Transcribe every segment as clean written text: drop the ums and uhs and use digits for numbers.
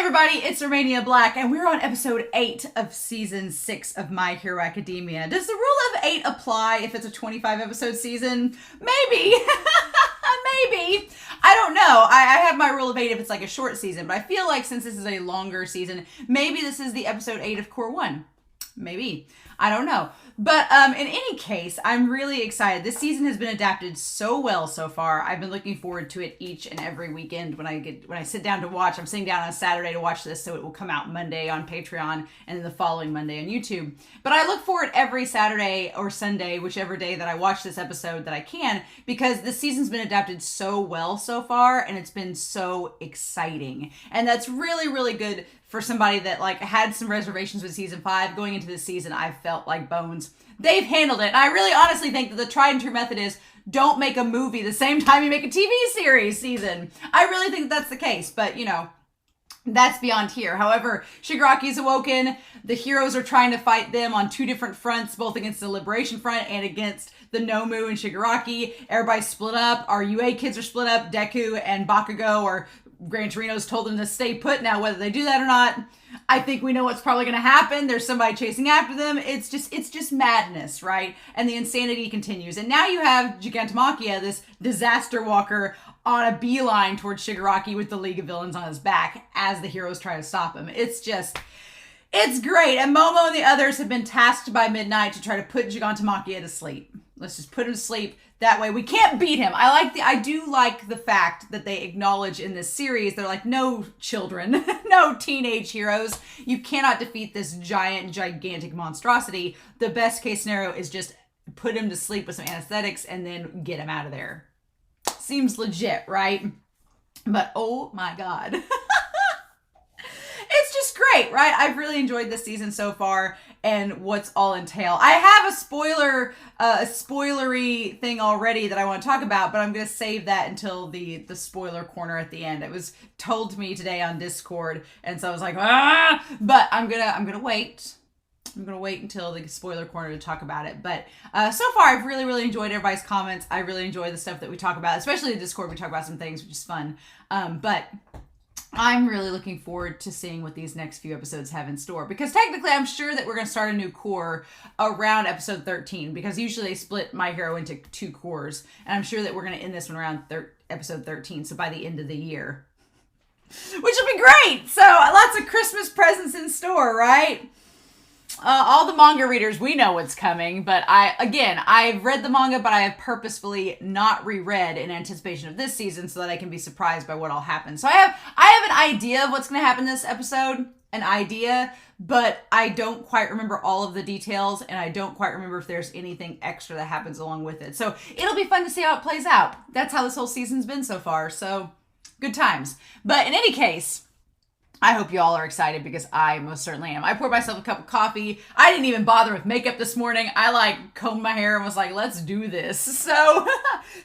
everybody, it's Romania Black, and we're on episode 8 of season 6 of My Hero Academia. Does the rule of 8 apply if it's a 25 episode season? Maybe. Maybe. I don't know. I have my rule of 8 if it's like a short season, but I feel like since this is a longer season, maybe this is the episode 8 of Core 1. Maybe. I don't know. But in any case, I'm really excited. This season has been adapted so well so far. I've been looking forward to it each and every weekend when I sit down to watch. I'm sitting down on Saturday to watch this, so it will come out Monday on Patreon and then the following Monday on YouTube. But I look forward every Saturday or Sunday, whichever day that I watch this episode that I can, because this season's been adapted so well so far, and it's been so exciting. And that's really, really good for somebody that like had some reservations with season 5. Going into this season, I felt like bones. They've handled it. And I really honestly think that the tried and true method is don't make a movie the same time you make a TV series season. I really think that's the case, but you know, that's beyond here. However, Shigaraki's awoken. The heroes are trying to fight them on 2 different fronts, both against the Liberation Front and against the Momo and Shigaraki. Everybody's split up. Our UA kids are split up. Deku and Bakugo or Gran Torino's told them to stay put. Now, whether they do that or not, I think we know what's probably going to happen. There's somebody chasing after them. It's just madness, right? And the insanity continues. And now you have Gigantomachia, this disaster walker, on a beeline towards Shigaraki with the League of Villains on his back as the heroes try to stop him. It's great. And Momo and the others have been tasked by Midnight to try to put Gigantomachia to sleep. Let's just put him to sleep. That way we can't beat him. I do like the fact that they acknowledge in this series, they're like, no children, no teenage heroes. You cannot defeat this gigantic monstrosity. The best case scenario is just put him to sleep with some anesthetics and then get him out of there. Seems legit, right? But oh my God. It's just great, right? I've really enjoyed this season so far and what's all entail. I have a spoilery thing already that I want to talk about, but I'm going to save that until the spoiler corner at the end. It was told to me today on Discord, and so I was like, but I'm going to wait. I'm going to wait until the spoiler corner to talk about it. But so far, I've really, really enjoyed everybody's comments. I really enjoy the stuff that we talk about, especially the Discord. We talk about some things, which is fun. But I'm really looking forward to seeing what these next few episodes have in store, because technically I'm sure that we're going to start a new core around episode 13, because usually they split My Hero into 2 cores, and I'm sure that we're going to end this one around episode 13, so by the end of the year, which will be great. So lots of Christmas presents in store, right? All the manga readers, we know what's coming, but I've read the manga, but I have purposefully not reread in anticipation of this season so that I can be surprised by what all happens. So I have an idea of what's going to happen this episode, but I don't quite remember all of the details, and I don't quite remember if there's anything extra that happens along with it. So it'll be fun to see how it plays out. That's how this whole season's been so far, so good times. But in any case, I hope you all are excited, because I most certainly am. I poured myself a cup of coffee. I didn't even bother with makeup this morning. I combed my hair and was like, let's do this. So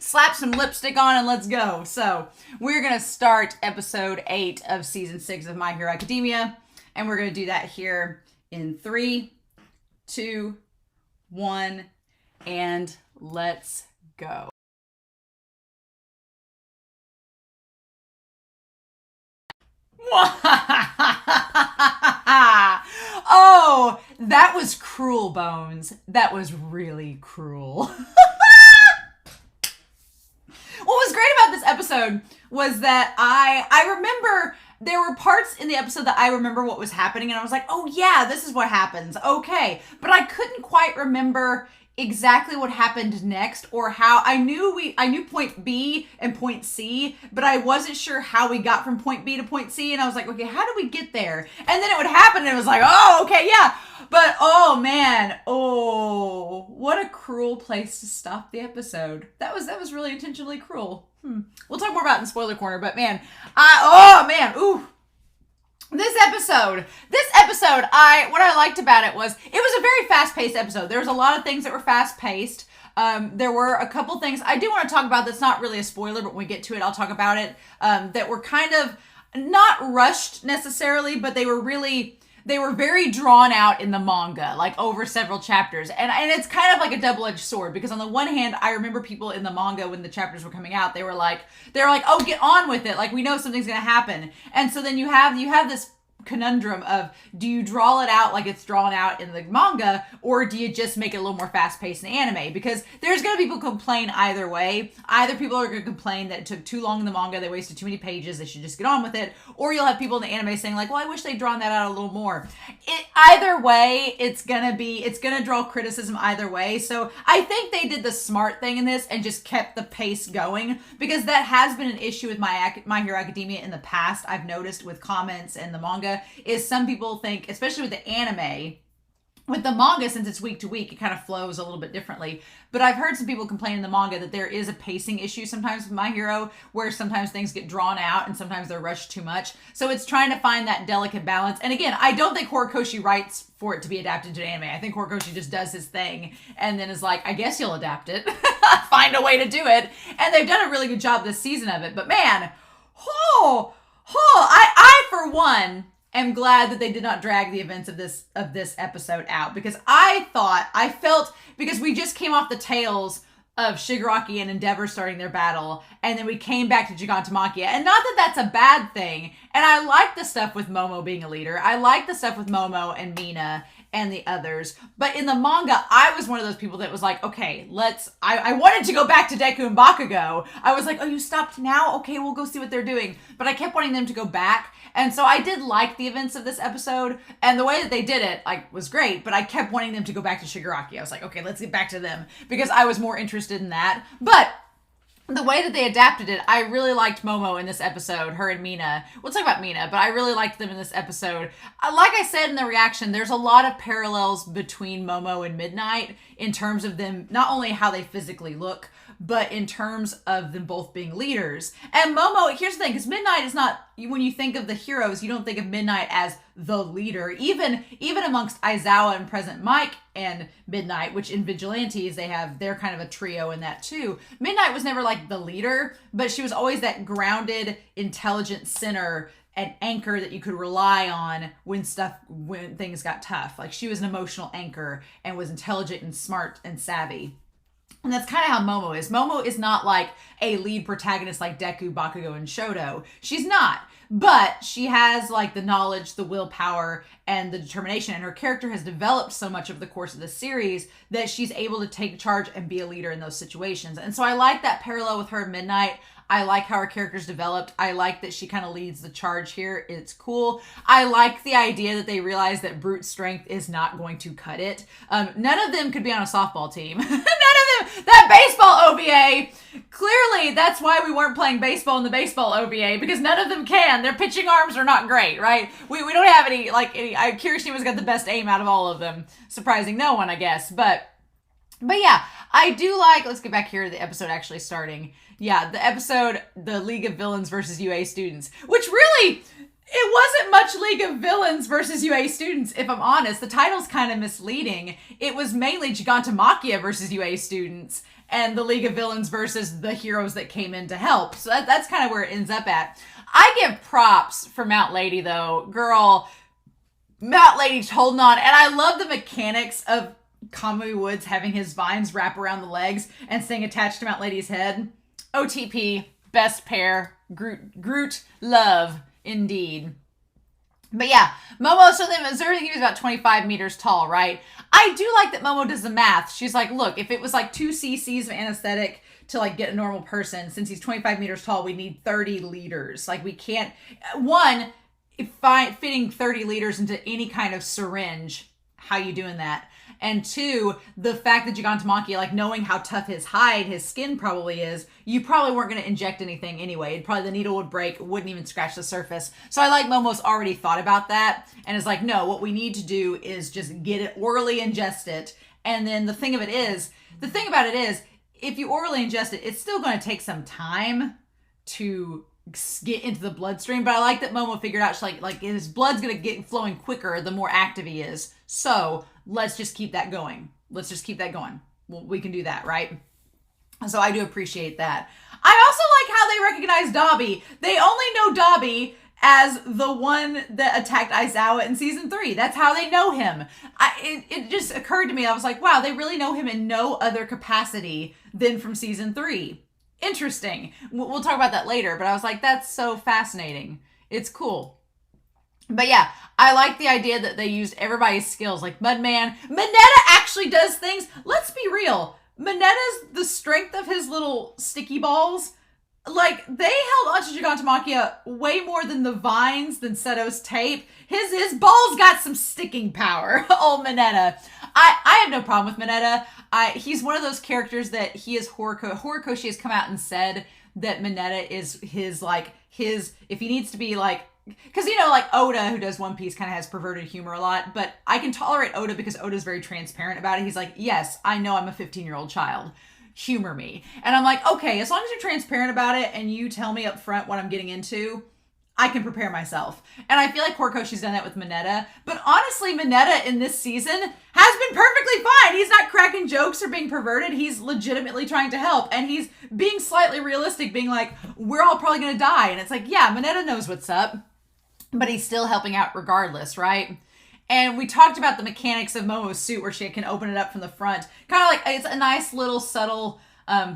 slap some lipstick on and let's go. So we're going to start episode 8 of season 6 of My Hero Academia. And we're going to do that here in 3, 2, 1, and let's go. Oh, that was cruel, Bones. That was really cruel. What was great about this episode was that I remember there were parts in the episode that I remember what was happening, and I was like, oh yeah, this is what happens. Okay. But I couldn't quite remember exactly what happened next, or how. I knew point B and point C, but I wasn't sure how we got from point B to point C, and I was like, okay, how do we get there? And then it would happen, and it was like, oh, okay, yeah. But oh man, oh, what a cruel place to stop the episode. That was really intentionally cruel. We'll talk more about it in spoiler corner, but man, ooh. This episode, what I liked about it was a very fast-paced episode. There was a lot of things that were fast-paced. There were a couple things I do want to talk about that's not really a spoiler, but when we get to it, I'll talk about it, that were kind of not rushed necessarily, but they were really they were very drawn out in the manga, like over several chapters. And it's kind of like a double-edged sword, because on the one hand, I remember people in the manga when the chapters were coming out, they were like, oh, get on with it. Like, we know something's going to happen. And so then you have this conundrum of, do you draw it out like it's drawn out in the manga, or do you just make it a little more fast-paced in the anime? Because there's going to be people complain either way. Either people are going to complain that it took too long in the manga, they wasted too many pages, they should just get on with it, or you'll have people in the anime saying like, well, I wish they'd drawn that out a little more. Either way, it's gonna draw criticism either way. So I think they did the smart thing in this and just kept the pace going, because that has been an issue with My Hero Academia in the past. I've noticed with comments and the manga, is some people think, especially with the anime, with the manga, since it's week to week, it kind of flows a little bit differently. But I've heard some people complain in the manga that there is a pacing issue sometimes with My Hero, where sometimes things get drawn out and sometimes they're rushed too much. So it's trying to find that delicate balance. And again, I don't think Horikoshi writes for it to be adapted to an anime. I think Horikoshi just does his thing and then is like, I guess you'll adapt it. Find a way to do it. And they've done a really good job this season of it. But man, I for one, am glad that they did not drag the events of this episode out, because I felt, because we just came off the tails of Shigaraki and Endeavor starting their battle, and then we came back to Gigantomachia, and not that that's a bad thing, and I like the stuff with Momo being a leader, I like the stuff with Momo and Mina and the others, but in the manga, I was one of those people that was like, okay, I wanted to go back to Deku and Bakugo. I was like, oh, you stopped now? Okay, we'll go see what they're doing. But I kept wanting them to go back, and so I did like the events of this episode, and the way that they did it, was great, but I kept wanting them to go back to Shigaraki. I was like, okay, let's get back to them, because I was more interested in that. But the way that they adapted it, I really liked Momo in this episode, her and Mina. We'll talk about Mina, but I really liked them in this episode. Like I said in the reaction, there's a lot of parallels between Momo and Midnight in terms of them, not only how they physically look, but in terms of them both being leaders. And Momo, here's the thing, because Midnight is not, when you think of the heroes, you don't think of Midnight as the leader. Even amongst Aizawa and Present Mike and Midnight, which in Vigilantes, they're kind of a trio in that too. Midnight was never like the leader, but she was always that grounded, intelligent center, an anchor that you could rely on when things got tough. Like, she was an emotional anchor and was intelligent and smart and savvy. And that's kind of how Momo is. Momo is not like a lead protagonist like Deku, Bakugo, and Shoto. She's not. But she has like the knowledge, the willpower, and the determination. And her character has developed so much over the course of the series that she's able to take charge and be a leader in those situations. And so I like that parallel with her and Midnight. I like how her character's developed. I like that she kind of leads the charge here. It's cool. I like the idea that they realize that brute strength is not going to cut it. None of them could be on a softball team. None of them. That baseball OVA, clearly that's why we weren't playing baseball in the baseball OVA, because none of them can. Their pitching arms are not great, right? We don't have any Kirishima's got the best aim out of all of them. Surprising no one, I guess. But yeah, I do like, let's get back here to the episode actually starting. Yeah, the episode, the League of Villains versus UA Students, which really, it wasn't much League of Villains versus UA Students, if I'm honest. The title's kind of misleading. It was mainly Gigantimachia versus UA Students and the League of Villains versus the heroes that came in to help. So that's kind of where it ends up at. I give props for Mount Lady, though. Girl, Mount Lady's holding on. And I love the mechanics of Kamui Woods having his vines wrap around the legs and staying attached to Mount Lady's head. OTP, best pair, Groot love, indeed. But yeah, Momo, so then Missouri was about 25 meters tall, right? I do like that Momo does the math. She's like, look, if it was like 2 cc's of anesthetic to like get a normal person, since he's 25 meters tall, we need 30 liters. Like, we can't, fitting 30 liters into any kind of syringe, how you doing that? And 2, the fact that Gigantomachia, like, knowing how tough his hide, his skin probably is, you probably weren't going to inject anything anyway. The needle would break, wouldn't even scratch the surface. So I like Momo's already thought about that and is like, no, what we need to do is just get it, orally ingest it. And then the thing about it is, if you orally ingest it, it's still going to take some time to get into the bloodstream. But I like that Momo figured out, like his blood's going to get flowing quicker the more active he is. So let's just keep that going. Well, we can do that, right? So I do appreciate that. I also like how they recognize Dobby. They only know Dobby as the one that attacked Aizawa in season 3. That's how they know him. It just occurred to me, I was like, wow, they really know him in no other capacity than from season 3. Interesting. We'll talk about that later, but I was like, that's so fascinating. It's cool. But yeah, I like the idea that they used everybody's skills, like Mudman. Mineta actually does things. Let's be real. Mineta's the strength of his little sticky balls. Like, they held onto Gigantomachia way more than the vines, than Seto's tape. His balls got some sticking power. Old Mineta. I have no problem with Mineta. He's one of those characters that he is Horikoshi has come out and said that Mineta is his, if he needs to be, because, Oda, who does One Piece, kind of has perverted humor a lot, but I can tolerate Oda because Oda's very transparent about it. He's like, yes, I know I'm a 15-year-old child. Humor me. And I'm like, okay, as long as you're transparent about it and you tell me up front what I'm getting into, I can prepare myself. And I feel like Horikoshi's done that with Mineta. But honestly, Mineta in this season has been perfectly fine. He's not cracking jokes or being perverted. He's legitimately trying to help. And he's being slightly realistic, being like, we're all probably going to die. And it's like, yeah, Mineta knows what's up. But he's still helping out regardless, right? And we talked about the mechanics of Momo's suit where she can open it up from the front. Kind of like, it's a nice little subtle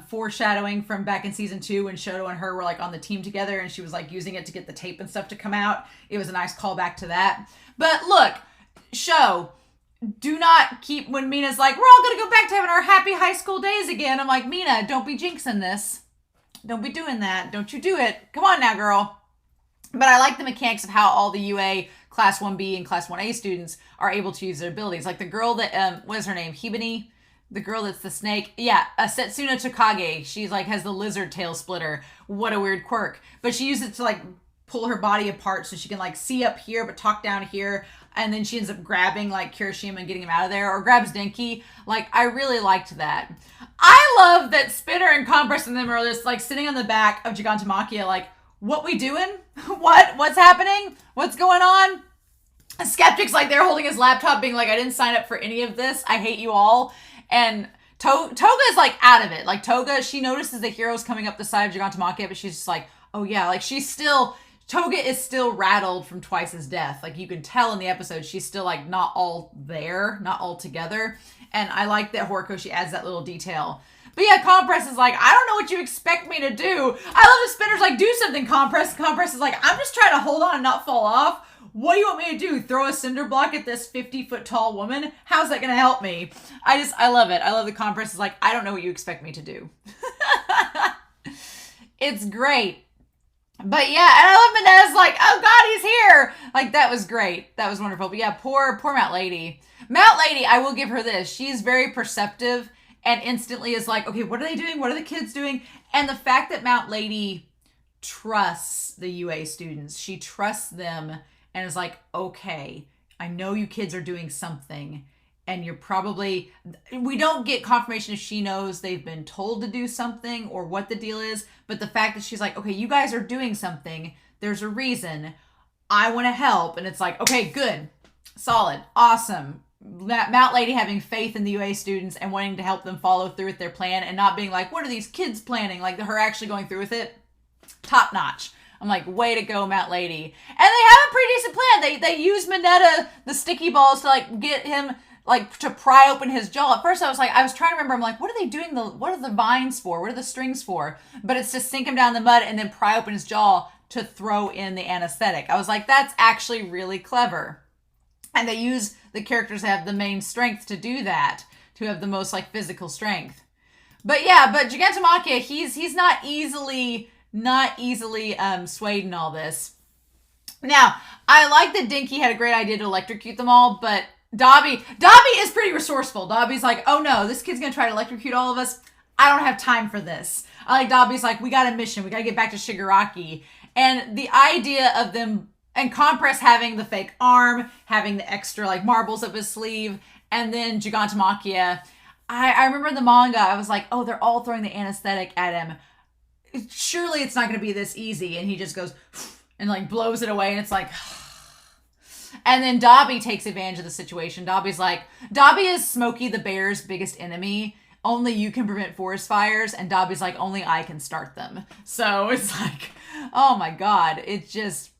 foreshadowing from back in season 2 when Shoto and her were on the team together and she was using it to get the tape and stuff to come out. It was a nice callback to that. But look, do not keep, when Mina's like, we're all going to go back to having our happy high school days again. I'm like, Mina, don't be jinxing this. Don't be doing that. Don't you do it. Come on now, girl. But I like the mechanics of how all the UA Class 1B and Class 1A students are able to use their abilities. Like the girl that, what is her name? Hibini? The girl that's the snake. Yeah, Setsuna Tokage. She's has the lizard tail splitter. What a weird quirk. But she uses it to pull her body apart so she can see up here but talk down here. And then she ends up grabbing Kirishima and getting him out of there. Or grabs Denki. I really liked that. I love that Spinner and Compress and them are just sitting on the back of Gigantomachia what we doing? What's happening? What's going on? Skeptic's they're holding his laptop being I didn't sign up for any of this. I hate you all. And Toga's out of it. Toga, she notices the heroes coming up the side of Gigantomachia, but she's just oh yeah, Toga is still rattled from Twice's death. You can tell in the episode, she's still not all there, not all together. And I like that Horikoshi adds that little detail. But yeah, Compress is I don't know what you expect me to do. I love the Spinner's do something, Compress. Compress is I'm just trying to hold on and not fall off. What do you want me to do? Throw a cinder block at this 50-foot tall woman? How's that going to help me? I love it. I love the Compress is I don't know what you expect me to do. It's great. But yeah, and I love Mineta's oh God, he's here. That was great. That was wonderful. But yeah, poor Mount Lady. Mount Lady, I will give her this. She's very perceptive and instantly is okay, what are they doing? What are the kids doing? And the fact that Mount Lady trusts the UA students, she trusts them and is okay, I know you kids are doing something and you're probably, we don't get confirmation if she knows they've been told to do something or what the deal is, but the fact that she's okay, you guys are doing something, there's a reason, I want to help, and it's okay, good, solid, awesome. Mount Lady having faith in the UA students and wanting to help them follow through with their plan and not being what are these kids planning? Her actually going through with it. Top notch. I'm way to go, Mount Lady. And they have a pretty decent plan. They use Mineta, the sticky balls, to get him to pry open his jaw. At first I was trying to remember, I'm what are they doing? What are the vines for? What are the strings for? But it's to sink him down in the mud and then pry open his jaw to throw in the anesthetic. I was that's actually really clever. And they use the characters that have the main strength to do that, to have the most physical strength. But yeah, Gigantomachia, he's not easily swayed in all this. Now, I like that Denki had a great idea to electrocute them all, but Dobby is pretty resourceful. Dobby's oh no, this kid's gonna try to electrocute all of us. I don't have time for this. I like Dobby's we got a mission. We gotta get back to Shigaraki. And the idea of them, and Compress having the fake arm, having the extra marbles up his sleeve, and then Gigantomachia. I remember in the manga, I was oh, they're all throwing the anesthetic at him. Surely it's not going to be this easy. And he just goes and blows it away, and it's and then Dobby takes advantage of the situation. Dobby is Smokey the Bear's biggest enemy. Only you can prevent forest fires, and Dobby's only I can start them. So it's oh my God, it's just,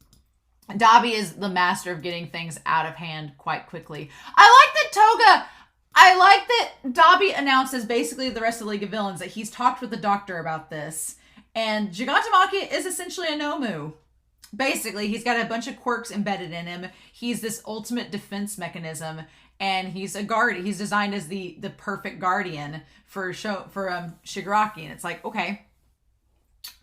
Dabi is the master of getting things out of hand quite quickly. I like that Dabi announces basically the rest of the League of Villains that he's talked with the doctor about this. And Gigantomachia is essentially a Nomu. Basically, he's got a bunch of quirks embedded in him. He's this ultimate defense mechanism, and he's a guard. He's designed as the perfect guardian for Shigaraki, and it's like, okay,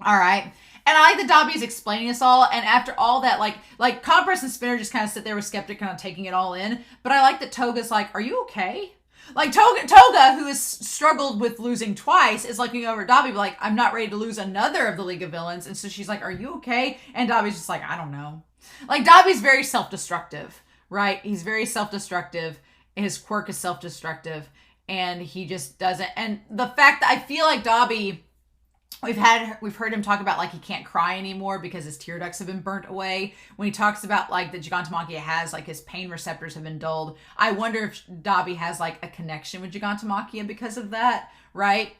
all right. And I like that Dabi's explaining this all, and after all that, like Compress and Spinner just kind of sit there with Skeptic, kind of taking it all in. But I like that Toga's like, "Are you okay?" Like Toga, who has struggled with losing twice, is looking over at Dabi, like, "I'm not ready to lose another of the League of Villains," and so she's like, "Are you okay?" And Dabi's just like, "I don't know." Like Dabi's very self-destructive, right? He's very self-destructive. His quirk is self-destructive, and he just doesn't. And the fact that I feel like Dabi. We've heard him talk about like he can't cry anymore because his tear ducts have been burnt away. When he talks about like the Gigantomachia has like his pain receptors have been dulled. I wonder if Dabi has like a connection with Gigantomachia because of that, right?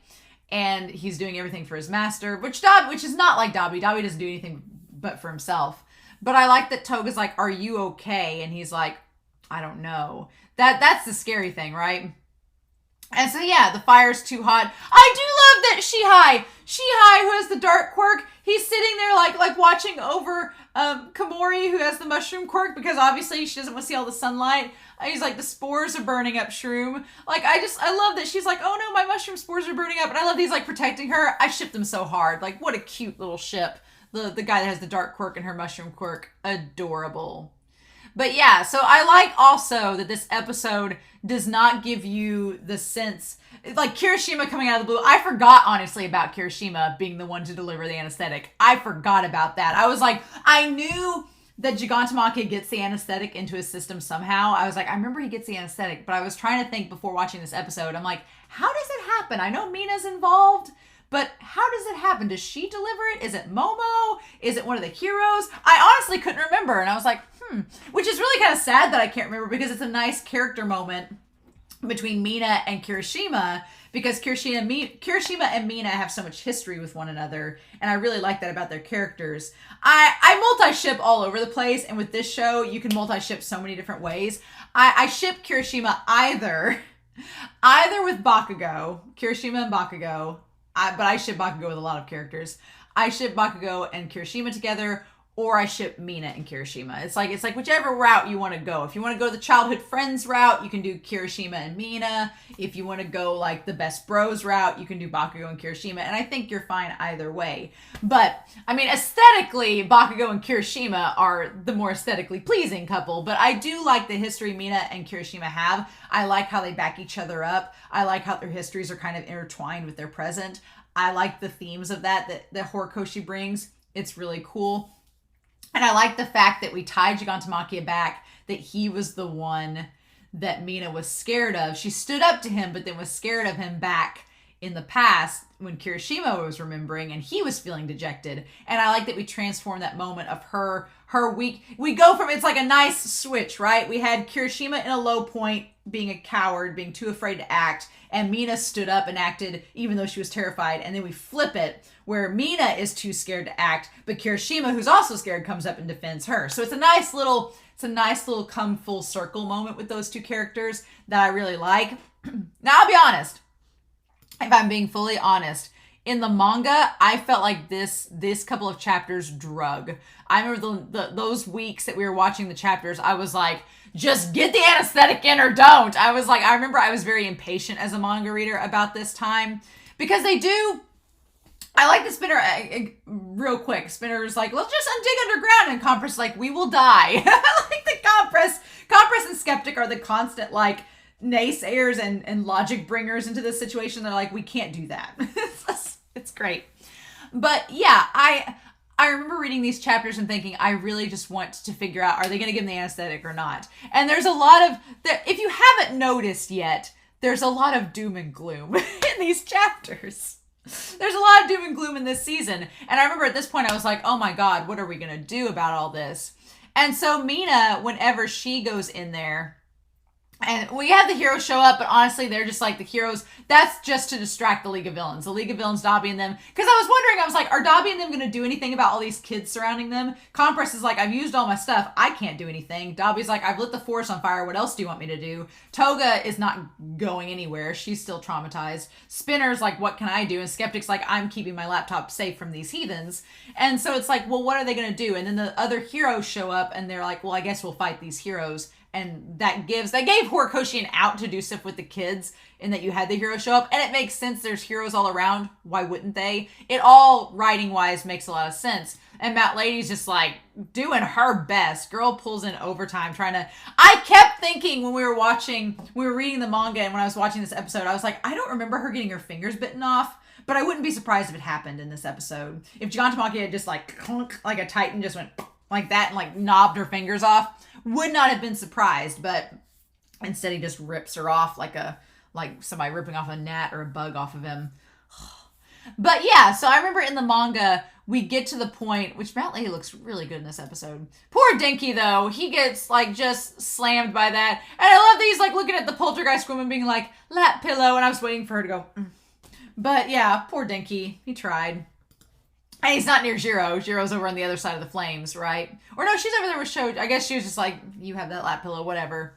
And he's doing everything for his master, which is not like Dabi. Dabi doesn't do anything but for himself. But I like that Toga's like, "Are you okay?" And he's like, "I don't know." That's the scary thing, right? And so, yeah, the fire's too hot. I do love that Shihai, who has the dark quirk, he's sitting there like watching over Komori, who has the mushroom quirk, because obviously she doesn't want to see all the sunlight. He's like, the spores are burning up Shroom. Like, I love that she's like, "Oh no, my mushroom spores are burning up." And I love that he's like protecting her. I ship them so hard. Like, what a cute little ship. The guy that has the dark quirk and her mushroom quirk. Adorable. But yeah, so I like also that this episode does not give you the sense, like Kirishima coming out of the blue. I forgot, honestly, about Kirishima being the one to deliver the anesthetic. I forgot about that. I was like, I knew that Gigantomachia gets the anesthetic into his system somehow. I was like, I remember he gets the anesthetic, but I was trying to think before watching this episode. I'm like, how does it happen? I know Mina's involved, but how does it happen? Does she deliver it? Is it Momo? Is it one of the heroes? I honestly couldn't remember, and I was like, which is really kind of sad that I can't remember, because it's a nice character moment between Mina and Kirishima, because Kirishima and Mina have so much history with one another, and I really like that about their characters. I multi-ship all over the place, and with this show, you can multi-ship so many different ways. I ship Kirishima either with Bakugo, Kirishima and Bakugo, but I ship Bakugo with a lot of characters. I ship Bakugo and Kirishima together, or I ship Mina and Kirishima. It's like whichever route you want to go. If you want to go the childhood friends route, you can do Kirishima and Mina. If you want to go like the best bros route, you can do Bakugo and Kirishima. And I think you're fine either way. But, I mean, aesthetically, Bakugo and Kirishima are the more aesthetically pleasing couple. But I do like the history Mina and Kirishima have. I like how they back each other up. I like how their histories are kind of intertwined with their present. I like the themes of that Horikoshi brings. It's really cool. And I like the fact that we tied Gigantomachia back, that he was the one that Mina was scared of. She stood up to him, but then was scared of him back in the past when Kirishima was remembering and he was feeling dejected. And I like that we transform that moment of her weak. We go from, it's like a nice switch, right? We had Kirishima in a low point, being a coward, being too afraid to act, and Mina stood up and acted even though she was terrified. And then we flip it where Mina is too scared to act, but Kirishima, who's also scared, comes up and defends her. So it's a nice little come full circle moment with those two characters that I really like. Now, I'll be honest. If I'm being fully honest, in the manga, I felt like this couple of chapters drug. I remember those weeks that we were watching the chapters, I was like, just get the anesthetic in or don't. I remember I was very impatient as a manga reader about this time, because they do. I like the Spinner, real quick. Spinner's like, let's just dig underground. And Compress like, we will die. I like the Compress and Skeptic are the constant, like, naysayers and logic bringers into this situation. They're like, we can't do that. It's great. But yeah, I remember reading these chapters and thinking, I really just want to figure out, are they going to give him the anesthetic or not? And there's a lot of, if you haven't noticed yet, there's a lot of doom and gloom in these chapters. There's a lot of doom and gloom in this season. And I remember at this point, I was like, oh my God, what are we going to do about all this? And so Mina, whenever she goes in there, And we have the heroes show up, but honestly, they're just like the heroes. That's just to distract the League of Villains. The League of Villains, Dobby and them. Because I was wondering, I was like, are Dobby and them going to do anything about all these kids surrounding them? Compress is like, I've used all my stuff. I can't do anything. Dobby's like, I've lit the forest on fire. What else do you want me to do? Toga is not going anywhere. She's still traumatized. Spinner's like, what can I do? And Skeptic's like, I'm keeping my laptop safe from these heathens. And so it's like, well, what are they going to do? And then the other heroes show up and they're like, well, I guess we'll fight these heroes. And that gave Horikoshi an out to do stuff with the kids, in that you had the heroes show up. And it makes sense. There's heroes all around. Why wouldn't they? It all, writing-wise, makes a lot of sense. And Matt Lady's just like doing her best. Girl pulls in overtime trying to... I kept thinking when we were reading the manga, and when I was watching this episode, I was like, I don't remember her getting her fingers bitten off. But I wouldn't be surprised if it happened in this episode. If Gigantomachia had just like clunk, like a titan just went like that and like knobbed her fingers off, would not have been surprised. But instead he just rips her off like somebody ripping off a gnat or a bug off of him. But yeah, so I remember in the manga, we get to the point, which Matt Lady looks really good in this episode. Poor Dinky, though. He gets, like, just slammed by that. And I love that he's, like, looking at the poltergeist woman being like, lap pillow, and I was waiting for her to go, But yeah, poor Dinky. He tried. And he's not near Jiro. Jiro's over on the other side of the flames, right? Or no, she's over there with Shoji. I guess she was just like, you have that lap pillow, whatever.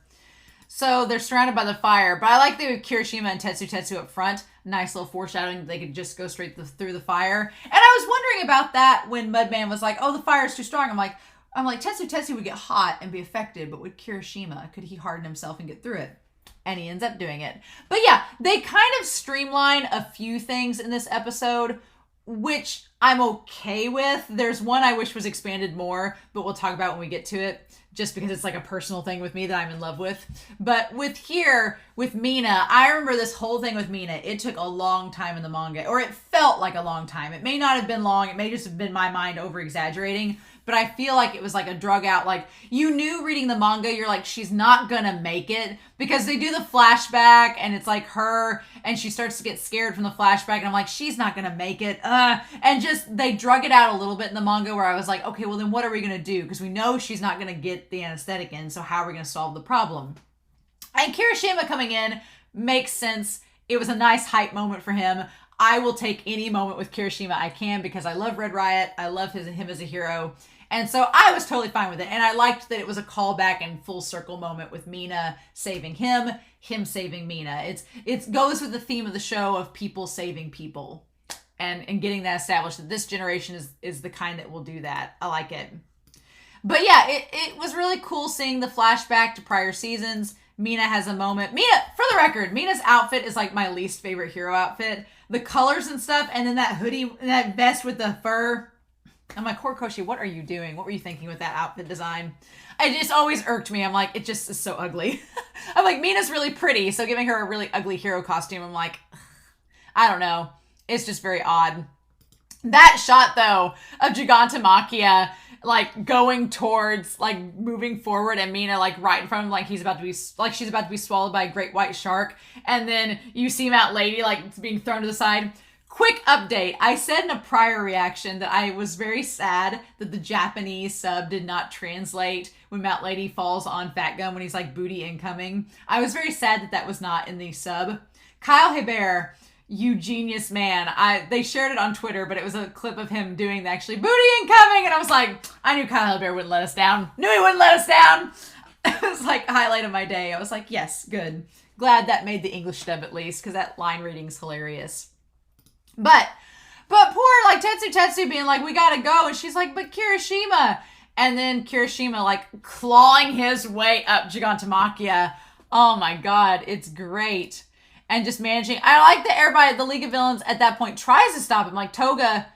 So they're surrounded by the fire. But I like the Kirishima and Tetsu up front. Nice little foreshadowing that they could just go straight through the fire. And I was wondering about that when Mudman was like, oh, the fire's too strong. I'm like, Tetsu would get hot and be affected, but with Kirishima, could he harden himself and get through it? And he ends up doing it. But yeah, they kind of streamline a few things in this episode, which I'm okay with. There's one I wish was expanded more, but we'll talk about when we get to it, just because it's like a personal thing with me that I'm in love with. But with Mina, I remember this whole thing with Mina. It took a long time in the manga, or it felt like a long time. It may not have been long. It may just have been my mind over-exaggerating. But I feel like it was like a drug out. Like, you knew reading the manga, you're like, she's not gonna make it. Because they do the flashback, and it's like her, and she starts to get scared from the flashback, and I'm like, she's not gonna make it. And just, they drug it out a little bit in the manga, where I was like, okay, well then what are we gonna do? Because we know she's not gonna get the anesthetic in, so how are we gonna solve the problem? And Kirishima coming in makes sense. It was a nice hype moment for him. I will take any moment with Kirishima I can, because I love Red Riot. I love him as a hero. And so I was totally fine with it. And I liked that it was a callback and full circle moment with Mina saving him saving Mina. It goes with the theme of the show of people saving people. And getting that established that this generation is the kind that will do that. I like it. But yeah, it was really cool seeing the flashback to prior seasons. Mina has a moment. Mina, for the record, Mina's outfit is like my least favorite hero outfit. The colors and stuff, and then that hoodie, that vest with the fur. I'm like, Horikoshi, what are you doing? What were you thinking with that outfit design? It just always irked me. I'm like, it just is so ugly. I'm like, Mina's really pretty, so giving her a really ugly hero costume, I'm like, I don't know. It's just very odd. That shot, though, of Gigantomachia, like, going towards, like, moving forward, and Mina, like, right in front of him, like, she's about to be swallowed by a great white shark, and then you see Matt Lady, like, being thrown to the side. Quick update. I said in a prior reaction that I was very sad that the Japanese sub did not translate when Matt Lady falls on Fat Gun when he's like, booty incoming. I was very sad that was not in the sub. Kyle Hebert, you genius man. They shared it on Twitter, but it was a clip of him doing the actually booty incoming, and I was like, I knew Kyle Hebert wouldn't let us down. Knew he wouldn't let us down. It was like a highlight of my day. I was like, yes, good. Glad that made the English dub at least, because that line reading's hilarious. But poor, like, Tetsu being like, we gotta go. And she's like, but Kirishima. And then Kirishima, like, clawing his way up Gigantomachia. Oh my god, it's great. And just managing. I like that everybody, the League of Villains at that point tries to stop him. Like, Toga,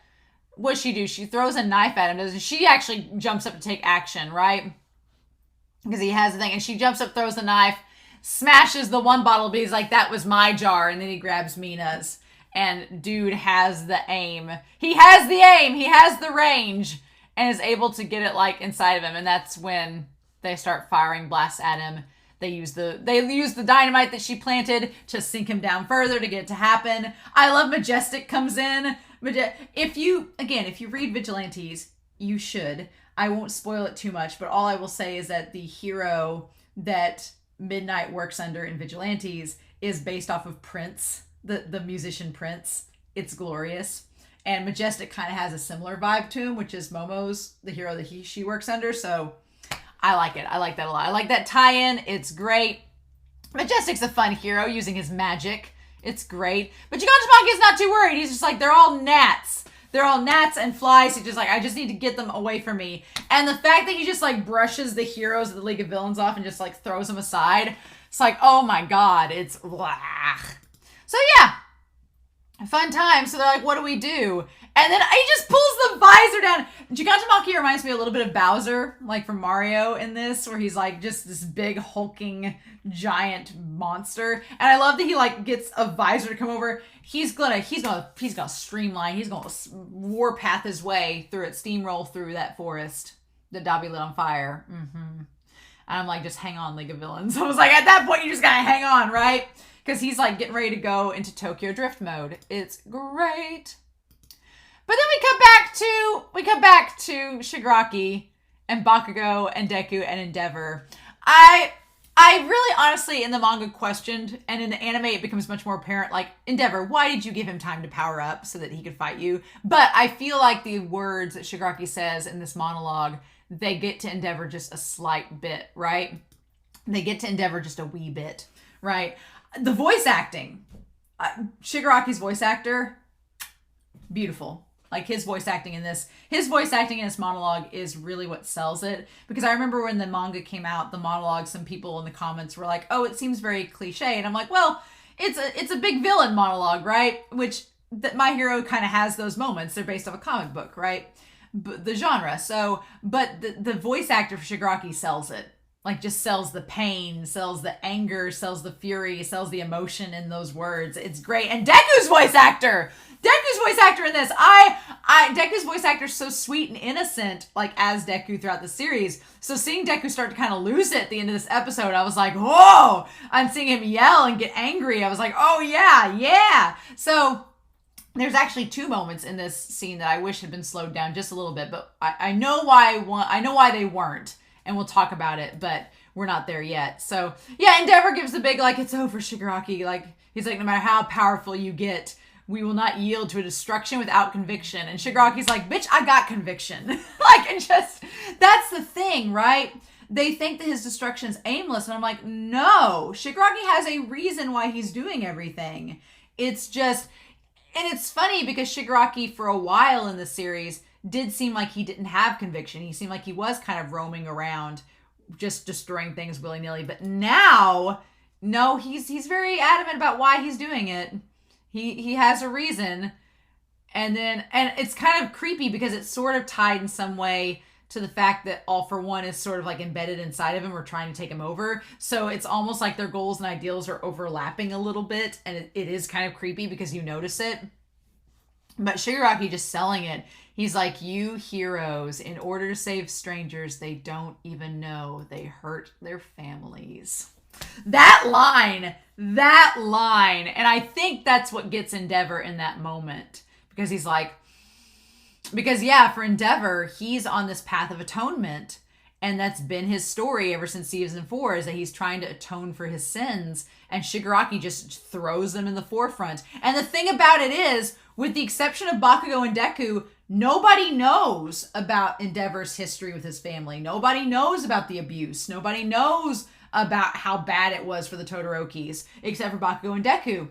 what's she do? She throws a knife at him, doesn't she? She actually jumps up to take action, right? Because he has the thing. And she jumps up, throws the knife, smashes the one bottle, but he's like, that was my jar. And then he grabs Mina's. And dude has the aim. He has the aim. He has the range. And is able to get it, like, inside of him. And that's when they start firing blasts at him. They use the dynamite that she planted to sink him down further to get it to happen. I love Majestic comes in. If you read Vigilantes, you should. I won't spoil it too much, but all I will say is that the hero that Midnight works under in Vigilantes is based off of Prince, the musician Prince. It's glorious. And Majestic kind of has a similar vibe to him, which is Momo's the hero that she works under. So I like it. I like that a lot. I like that tie-in. It's great. Majestic's a fun hero using his magic. It's great. But Gigantomachia is not too worried. He's just like, they're all gnats. They're all gnats and flies. He's just like, I just need to get them away from me. And the fact that he just like brushes the heroes of the League of Villains off and just like throws them aside. It's like, oh my God. It's blah. So yeah. Fun time. So they're like, what do we do? And then he just pulls the visor down. Gigantomachia reminds me a little bit of Bowser, like from Mario in this, where he's like just this big hulking giant monster. And I love that he like gets a visor to come over. He's gonna streamline. He's gonna warpath his way through it, steamroll through that forest that Dobby lit on fire. And I'm like, just hang on, League of Villains. I was like, at that point, you just gotta hang on, right? Because he's like getting ready to go into Tokyo Drift mode. It's great. But then we come back to Shigaraki and Bakugo and Deku and Endeavor. I really honestly in the manga questioned, and in the anime it becomes much more apparent, like, Endeavor, why did you give him time to power up so that he could fight you? But I feel like the words that Shigaraki says in this monologue, they get to Endeavor just a slight bit, right? They get to Endeavor just a wee bit, right? The voice acting. Shigaraki's voice actor, beautiful. Like his voice acting in this monologue is really what sells it. Because I remember when the manga came out, the monologue, some people in the comments were like, oh, it seems very cliche. And I'm like, well, it's a big villain monologue, right? Which My Hero kind of has those moments. They're based off a comic book, right? The genre. So, but the voice actor for Shigaraki sells it. Like just sells the pain, sells the anger, sells the fury, sells the emotion in those words. It's great. And Deku's voice actor in this. Deku's voice actor is so sweet and innocent, like as Deku throughout the series. So seeing Deku start to kind of lose it at the end of this episode, I was like, whoa! I'm seeing him yell and get angry. I was like, oh yeah. So there's actually two moments in this scene that I wish had been slowed down just a little bit, but I know why they weren't. And we'll talk about it, but we're not there yet. So, yeah, Endeavor gives the big, like, it's over, Shigaraki. Like, he's like, no matter how powerful you get, we will not yield to a destruction without conviction. And Shigaraki's like, bitch, I got conviction. Like, and just, that's the thing, right? They think that his destruction is aimless. And I'm like, no, Shigaraki has a reason why he's doing everything. It's just, and it's funny because Shigaraki, for a while in the series, did seem like he didn't have conviction. He seemed like he was kind of roaming around, just destroying things willy-nilly. But now, no, he's very adamant about why he's doing it. He has a reason. And it's kind of creepy because it's sort of tied in some way to the fact that All for One is sort of like embedded inside of him or trying to take him over. So it's almost like their goals and ideals are overlapping a little bit. And it is kind of creepy because you notice it. But Shigaraki just selling it. He's like, you heroes, in order to save strangers, they don't even know they hurt their families. That line. And I think that's what gets Endeavor in that moment. Because he's like, for Endeavor, he's on this path of atonement. And that's been his story ever since season 4, is that he's trying to atone for his sins. And Shigaraki just throws them in the forefront. And the thing about it is, with the exception of Bakugo and Deku, nobody knows about Endeavor's history with his family. Nobody knows about the abuse. Nobody knows about how bad it was for the Todorokis, except for Bakugo and Deku.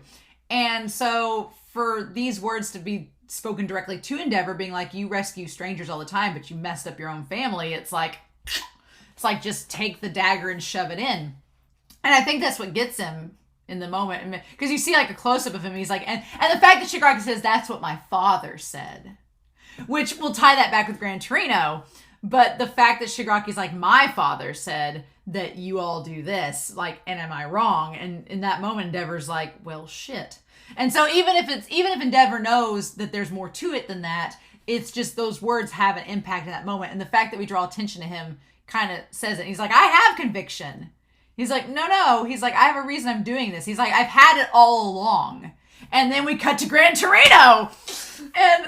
And so for these words to be spoken directly to Endeavor, being like, you rescue strangers all the time, but you messed up your own family, it's like just take the dagger and shove it in. And I think that's what gets him in the moment. Because you see like a close-up of him, he's like, and the fact that Shigaraki says, that's what my father said. Which will tie that back with Gran Torino. But the fact that Shigaraki's like, my father said that you all do this, like, and am I wrong? And in that moment, Endeavor's like, well, shit. And so even if Endeavor knows that there's more to it than that, it's just those words have an impact in that moment. And the fact that we draw attention to him kind of says it. He's like, I have conviction. He's like, no. He's like, I have a reason I'm doing this. He's like, I've had it all along. And then we cut to Gran Torino. And,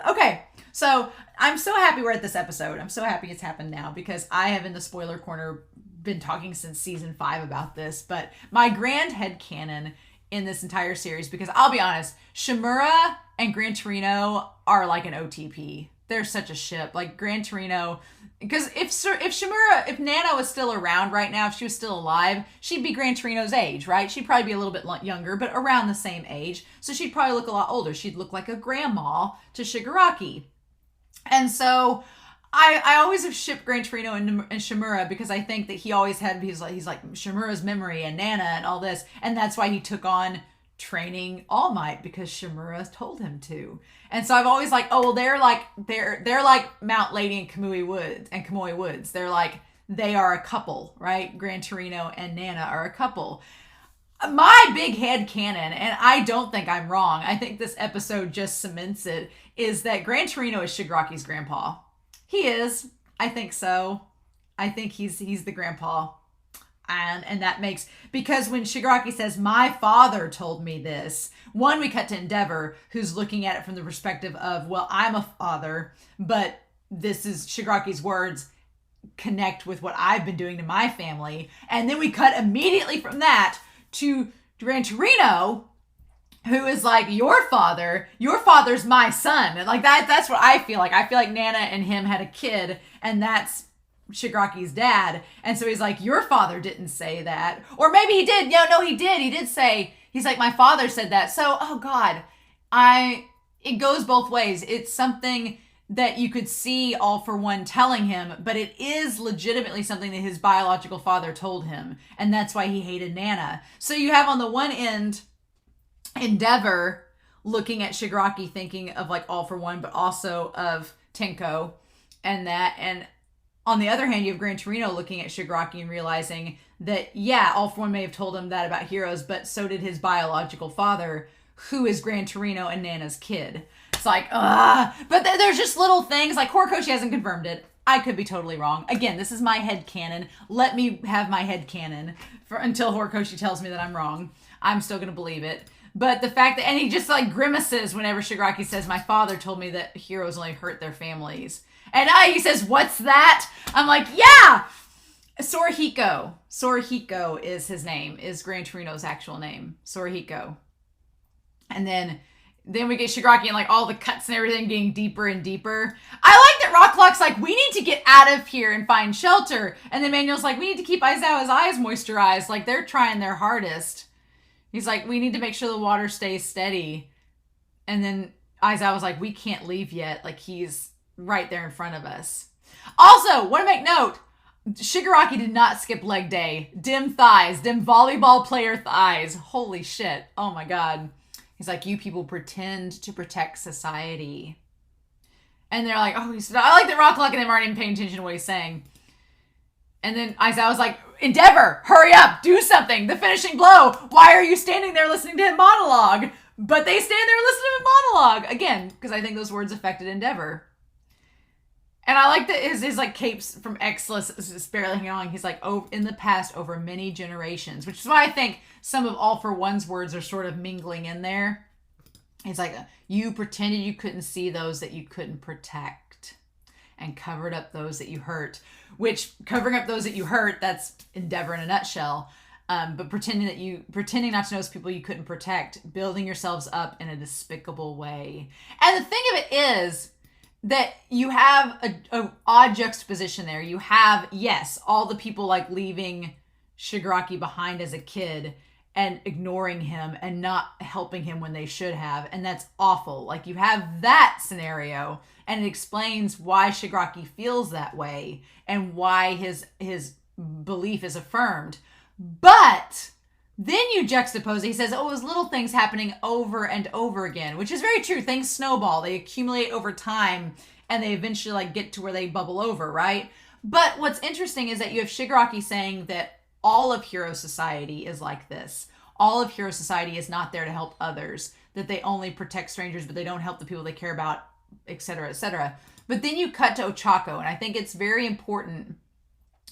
okay. So I'm so happy we're at this episode. I'm so happy it's happened now because I have in the spoiler corner been talking since season 5 about this, but my grand headcanon in this entire series, because I'll be honest, Shimura and Gran Torino are like an OTP. They're such a ship. Like Gran Torino, because if Nana was still around right now, if she was still alive, she'd be Gran Torino's age, right? She'd probably be a little bit younger, but around the same age. So she'd probably look a lot older. She'd look like a grandma to Shigaraki. And so I always have shipped Gran Torino and Shimura, because I think that he's like Shimura's memory and Nana and all this, and that's why he took on training All Might, because Shimura told him to. And so I've always like, oh well, they're like Mount Lady and Kamui Woods. They are a couple, right? Gran Torino and Nana are a couple. My big head canon, and I don't think I'm wrong, I think this episode just cements it, is that Gran Torino is Shigaraki's grandpa. He is. I think so. I think he's the grandpa. And that makes, because when Shigaraki says, my father told me this, one, we cut to Endeavor, who's looking at it from the perspective of, well, I'm a father, but this is Shigaraki's words connect with what I've been doing to my family. And then we cut immediately from that to Gran Torino, who is like, your father's my son. And like that's what I feel like. I feel like Nana and him had a kid, and that's Shigaraki's dad. And so he's like, your father didn't say that. Or maybe he did. No, he did. He did say, he's like, my father said that. So, oh God, it goes both ways. It's something that you could see All for One telling him, but it is legitimately something that his biological father told him. And that's why he hated Nana. So you have on the one end, Endeavor looking at Shigaraki thinking of like All for One, but also of Tenko and that. And on the other hand, you have Gran Torino looking at Shigaraki and realizing that, yeah, All for One may have told him that about heroes, but so did his biological father, who is Gran Torino and Nana's kid. It's like, but there's just little things, like Horikoshi hasn't confirmed it. I could be totally wrong. Again, this is my headcanon. Let me have my headcanon until Horikoshi tells me that I'm wrong. I'm still going to believe it. But the fact that, and he just like grimaces whenever Shigaraki says, my father told me that heroes only hurt their families. And he says, what's that? I'm like, yeah! Sorihiko. Sorihiko is his name, is Gran Torino's actual name. Sorihiko. And then we get Shigaraki and like all the cuts and everything getting deeper and deeper. I like that Rocklock's like, we need to get out of here and find shelter. And then Manuel's like, we need to keep Aizawa's eyes moisturized. Like they're trying their hardest. He's like, we need to make sure the water stays steady. And then Aizawa's like, we can't leave yet. Like he's right there in front of us. Also, want to make note, Shigaraki did not skip leg day. Dim thighs, dim volleyball player thighs. Holy shit. Oh my God. He's like, you people pretend to protect society. And they're like, oh, I like that Rocklock and them aren't even paying attention to what he's saying. And then Aizawa's like, Endeavor, hurry up, do something. The finishing blow. Why are you standing there listening to him monologue? But they stand there listening to him monologue. Again, because I think those words affected Endeavor. And I like that his like capes from Exless is barely hanging on. He's like, oh, in the past, over many generations, which is why I think some of All for One's words are sort of mingling in there. It's like, you pretended you couldn't see those that you couldn't protect and covered up those that you hurt, which covering up those that you hurt, that's Endeavor in a nutshell. But pretending not to notice people you couldn't protect, building yourselves up in a despicable way. And the thing of it is, that you have a odd juxtaposition there. You have, yes, all the people like leaving Shigaraki behind as a kid and ignoring him and not helping him when they should have. And that's awful. Like you have that scenario and it explains why Shigaraki feels that way and why his belief is affirmed. But then you juxtapose it. He says, oh, it was little things happening over and over again, which is very true. Things snowball. They accumulate over time, and they eventually like get to where they bubble over, right? But what's interesting is that you have Shigaraki saying that all of Hero Society is like this. All of Hero Society is not there to help others, that they only protect strangers, but they don't help the people they care about, etc., etc. But then you cut to Ochako, and I think it's very important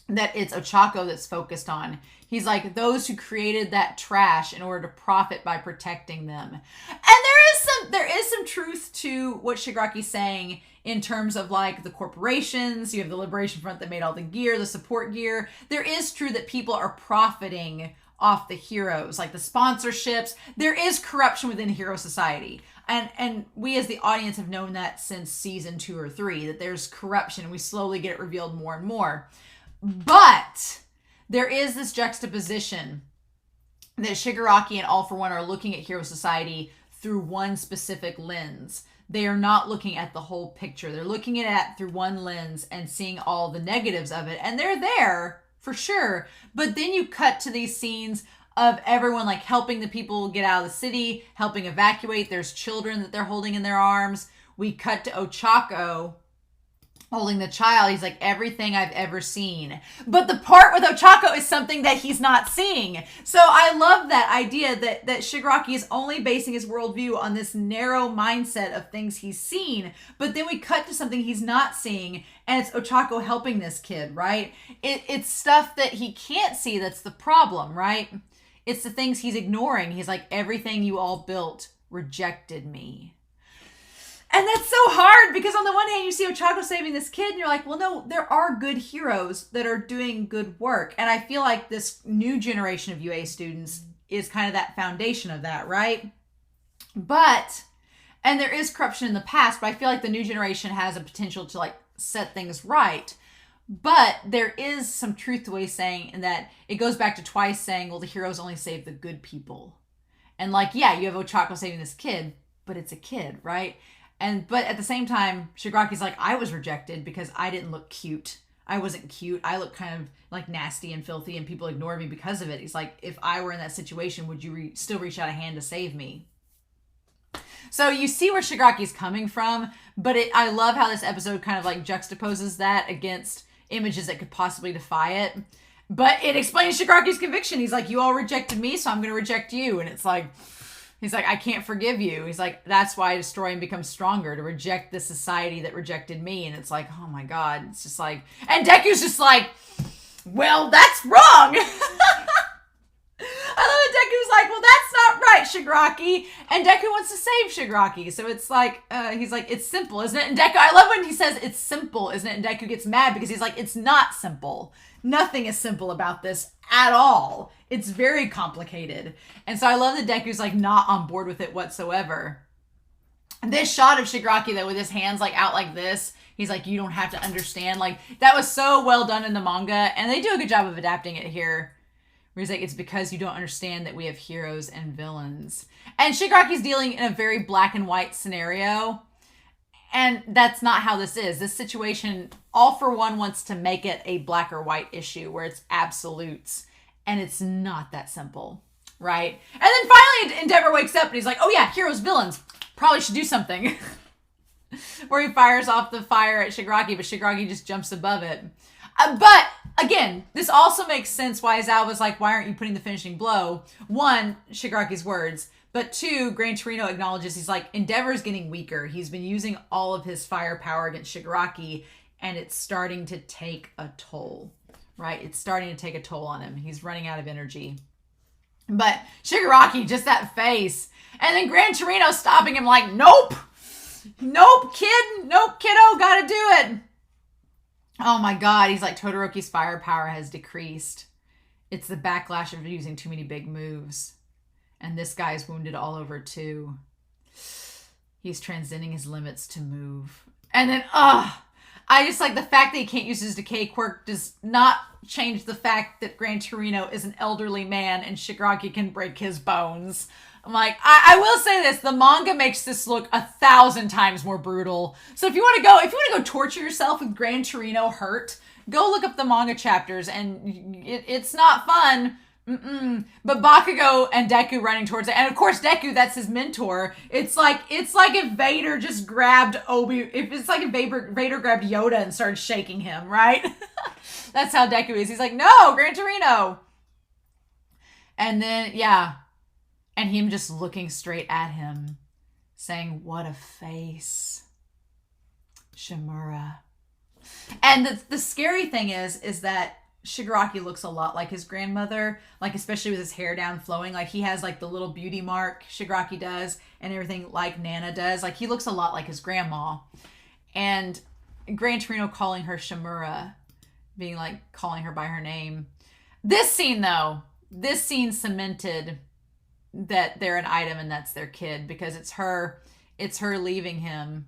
that it's Ochako that's focused on. He's like, those who created that trash in order to profit by protecting them. And there is some truth to what Shigaraki's saying in terms of like the corporations. You have the Liberation Front that made all the gear, the support gear. There is true that people are profiting off the heroes, like the sponsorships. There is corruption within hero society. And we as the audience have known that since season 2 or 3, that there's corruption. We slowly get it revealed more and more. But there is this juxtaposition that Shigaraki and All for One are looking at hero society through one specific lens. They are not looking at the whole picture. They're looking at it through one lens and seeing all the negatives of it. And they're there for sure. But then you cut to these scenes of everyone like helping the people get out of the city, helping evacuate. There's children that they're holding in their arms. We cut to Ochako holding the child. He's like, everything I've ever seen. But the part with Ochako is something that he's not seeing. So I love that idea that Shigaraki is only basing his worldview on this narrow mindset of things he's seen. But then we cut to something he's not seeing, and it's Ochako helping this kid, right? It's stuff that he can't see that's the problem, right? It's the things he's ignoring. He's like, everything you all built rejected me. And that's so hard because on the one hand, you see Ochako saving this kid and you're like, well, no, there are good heroes that are doing good work. And I feel like this new generation of UA students is kind of that foundation of that, right? But, and there is corruption in the past, but I feel like the new generation has a potential to like set things right. But there is some truth to what he's saying in that it goes back to Twice saying, well, the heroes only save the good people. And like, yeah, you have Ochako saving this kid, but it's a kid, right? But at the same time, Shigaraki's like, I was rejected because I didn't look cute. I wasn't cute. I looked kind of like nasty and filthy and people ignored me because of it. He's like, if I were in that situation, would you still reach out a hand to save me? So you see where Shigaraki's coming from, but I love how this episode kind of like juxtaposes that against images that could possibly defy it. But it explains Shigaraki's conviction. He's like, you all rejected me, so I'm going to reject you. And it's like, he's like, I can't forgive you. He's like, that's why I destroy and become stronger, to reject the society that rejected me. And it's like, oh my God. It's just like, and Deku's just like, well, that's wrong. I love that Deku's like, well, that's not right, Shigaraki. And Deku wants to save Shigaraki. So it's like, he's like, it's simple, isn't it? And Deku, I love when he says it's simple, isn't it? And Deku gets mad because he's like, it's not simple. Nothing is simple about this at all. It's very complicated. And so I love that Deku's like not on board with it whatsoever. And this shot of Shigaraki though with his hands like out like this, he's like, you don't have to understand. Like that was so well done in the manga. And they do a good job of adapting it here. Where he's like, it's because you don't understand that we have heroes and villains. And Shigaraki's dealing in a very black and white scenario. And that's not how this is. This situation, All for One wants to make it a black or white issue where it's absolutes. And it's not that simple, right? And then finally Endeavor wakes up and he's like, oh yeah, heroes, villains. Probably should do something. Where he fires off the fire at Shigaraki, but Shigaraki just jumps above it. But again, this also makes sense why Aizawa was like, why aren't you putting the finishing blow? One, Shigaraki's words. But two, Gran Torino acknowledges, he's like, Endeavor's getting weaker. He's been using all of his firepower against Shigaraki, and it's starting to take a toll, right? It's starting to take a toll on him. He's running out of energy. But Shigaraki, just that face. And then Gran Torino stopping him like, nope. Nope, kid. Nope, kiddo. Gotta do it. Oh my God. He's like, Todoroki's firepower has decreased. It's the backlash of using too many big moves. And this guy's wounded all over too. He's transcending his limits to move. And then, I just like the fact that he can't use his decay quirk does not change the fact that Gran Torino is an elderly man and Shigaraki can break his bones. I'm like, I will say this, the manga makes this look 1,000 times more brutal. So if you want to go torture yourself with Gran Torino hurt, go look up the manga chapters and it's not fun. But Bakugo and Deku running towards it. And of course Deku, that's his mentor. It's like if Vader just grabbed if Vader grabbed Yoda and started shaking him, right? That's how Deku is. He's like, no, Gran Torino. And then, yeah. And him just looking straight at him, saying, what a face. Shimura. And the scary thing is that Shigaraki looks a lot like his grandmother, like especially with his hair down flowing. Like he has like the little beauty mark Shigaraki does and everything like Nana does. Like he looks a lot like his grandma. and Gran Torino calling her Shimura, being like, calling her by her name. This scene cemented that they're an item and that's their kid, because it's her leaving him.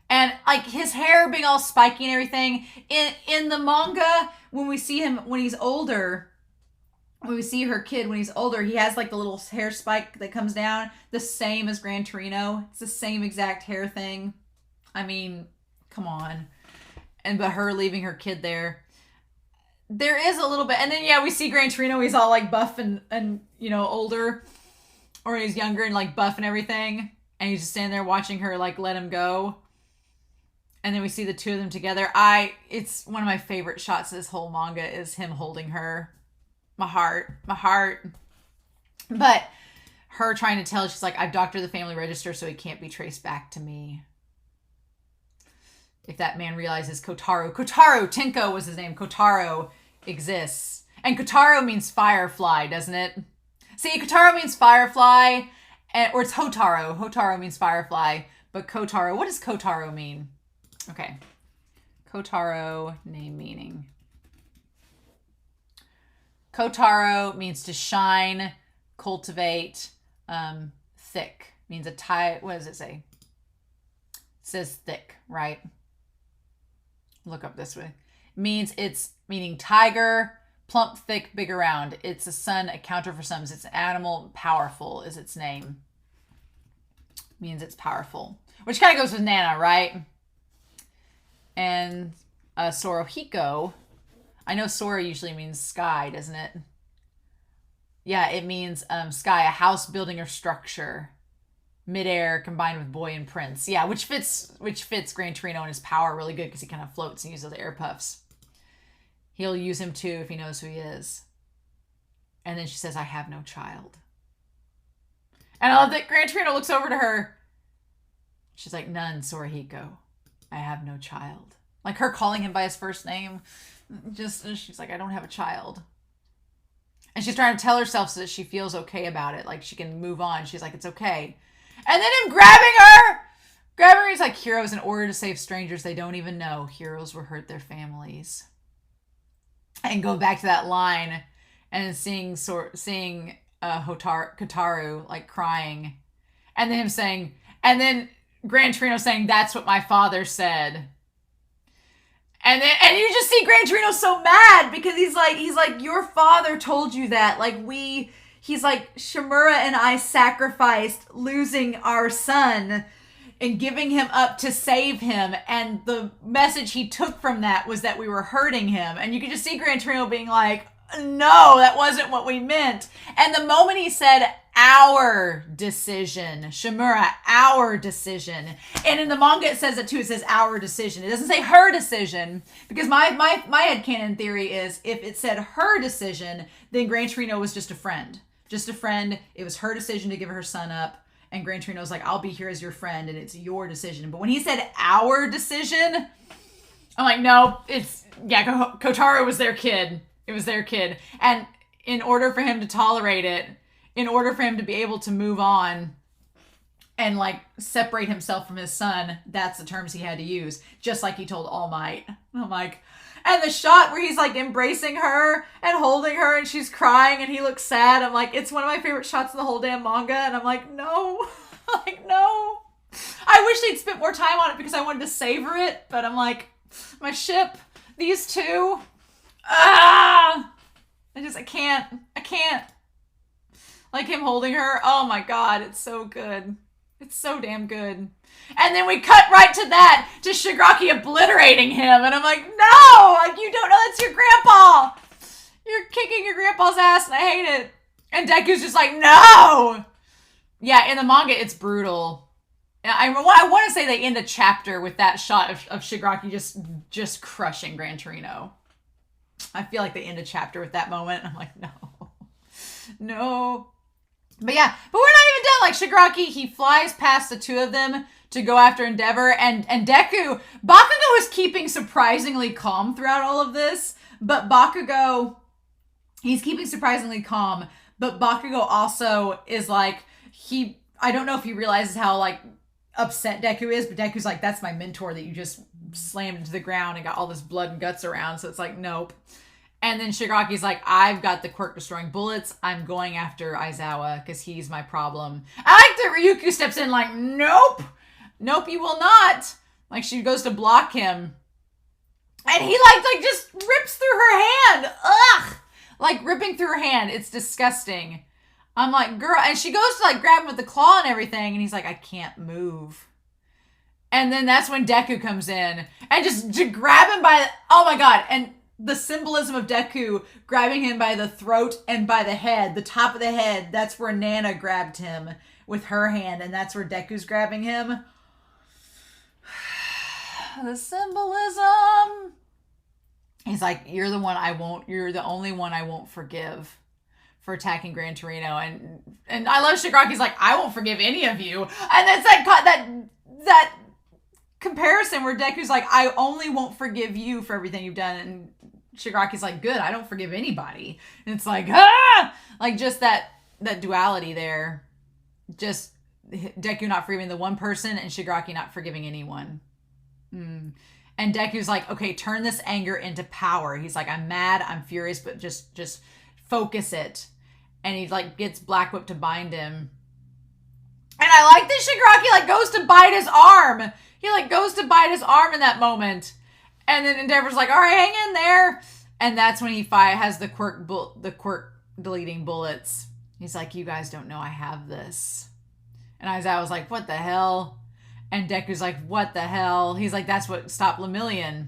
And like his hair being all spiky and everything. In the manga, when we see him when he's older, when we see her kid when he's older, he has like the little hair spike that comes down, the same as Gran Torino. It's the same exact hair thing. I mean, come on. But her leaving her kid there is a little bit. And then yeah, we see Gran Torino, he's all like buff and you know, older, or he's younger and like buff and everything, and he's just standing there watching her like let him go. And then we see the two of them together. It's one of my favorite shots of this whole manga is him holding her. My heart. But her trying to tell, she's like, I've doctored the family register so he can't be traced back to me. If that man realizes Kotaro, Tenko was his name, Kotaro exists. And Kotaro means firefly, doesn't it? See, Kotaro means firefly, or it's Hotaro. Hotaro means firefly, but Kotaro, what does Kotaro mean? Okay. Kotaro, name meaning. Kotaro means to shine, cultivate, thick. Means a tie. What does it say? It says thick, right? Look up this way. It's meaning tiger, plump, thick, big around. It's a sun, a counter for sums. It's an animal, powerful is its name. Means it's powerful. Which kind of goes with Nana, right? And Sorohiko, I know Sora usually means sky, doesn't it? Yeah, it means sky, a house, building, or structure. Midair combined with boy and prince. Yeah, which fits Gran Torino and his power really good because he kind of floats and uses the air puffs. He'll use him too if he knows who he is. And then she says, I have no child. And I love that Gran Torino looks over to her. She's like, none, Sorohiko. I have no child. Like her calling him by his first name. She's like, I don't have a child. And she's trying to tell herself so that she feels okay about it. Like she can move on. She's like, it's okay. And then him grabbing her. He's like, heroes in order to save strangers they don't even know. Heroes will hurt their families. And go back to that line and seeing Kotaro like crying. And then him saying, and then Gran Torino saying, that's what my father said. And you just see Gran Torino so mad because he's like, your father told you that. He's like, Shimura and I sacrificed losing our son and giving him up to save him. And the message he took from that was that we were hurting him. And you could just see Gran Torino being like, no, that wasn't what we meant. And the moment he said, our decision, Shimura, our decision. And in the manga it says it too, it says our decision. It doesn't say her decision, because my headcanon theory is if it said her decision, then Gran Torino was just a friend. Just a friend. It was her decision to give her son up, and Gran Torino's like, I'll be here as your friend, and it's your decision. But when he said our decision, I'm like, no, Kotaro was their kid. It was their kid. And in order for him to tolerate it, in order for him to be able to move on and like separate himself from his son, that's the terms he had to use, just like he told All Might. I'm like, and the shot where he's like embracing her and holding her and she's crying and he looks sad, I'm like, it's one of my favorite shots of the whole damn manga. And I'm like, no, no. I wish they'd spent more time on it because I wanted to savor it, but I'm like, my ship, these two, I can't. Like him holding her. Oh my God, it's so good. It's so damn good. And then we cut right to that, to Shigaraki obliterating him. And I'm like, no, like you don't know that's your grandpa. You're kicking your grandpa's ass and I hate it. And Deku's just like, no. Yeah, in the manga, it's brutal. I want to say they end a chapter with that shot of Shigaraki just crushing Gran Torino. I feel like they end a chapter with that moment. I'm like, no. But yeah, but we're not even done. Like Shigaraki, he flies past the two of them to go after Endeavor, and Deku, Bakugo is keeping surprisingly calm throughout all of this, but he's keeping surprisingly calm, but Bakugo also is like, I don't know if he realizes how like upset Deku is, but Deku's like, that's my mentor that you just slammed into the ground and got all this blood and guts around. So it's like, nope. And then Shigaraki's like, I've got the quirk destroying bullets. I'm going after Aizawa because he's my problem. I like that Ryuko steps in like, nope. Nope, you will not. Like, she goes to block him. And he like just rips through her hand. Ugh. Like ripping through her hand. It's disgusting. I'm like, girl. And she goes to like grab him with the claw and everything. And he's like, I can't move. And then that's when Deku comes in. And just to grab him by, oh my God. And the symbolism of Deku grabbing him by the throat and by the head, the top of the head, that's where Nana grabbed him with her hand, and that's where Deku's grabbing him. The symbolism. He's like, you're the only one I won't forgive for attacking Gran Torino. And I love Shigaraki's like, I won't forgive any of you. And it's that comparison where Deku's like, I only won't forgive you for everything you've done. And Shigaraki's like, good, I don't forgive anybody. And it's like, like just that duality there. Just Deku not forgiving the one person and Shigaraki not forgiving anyone. And Deku's like, okay, turn this anger into power. He's like, I'm mad, I'm furious, but just focus it. And he like gets Black Whip to bind him. And I like that Shigaraki like goes to bite his arm. He like goes to bite his arm in that moment. And then Endeavor's like, all right, hang in there. And that's when he has the quirk deleting bullets. He's like, you guys don't know I have this. And Aizawa was like, what the hell? And Deku's like, what the hell? He's like, that's what stopped Lemillion.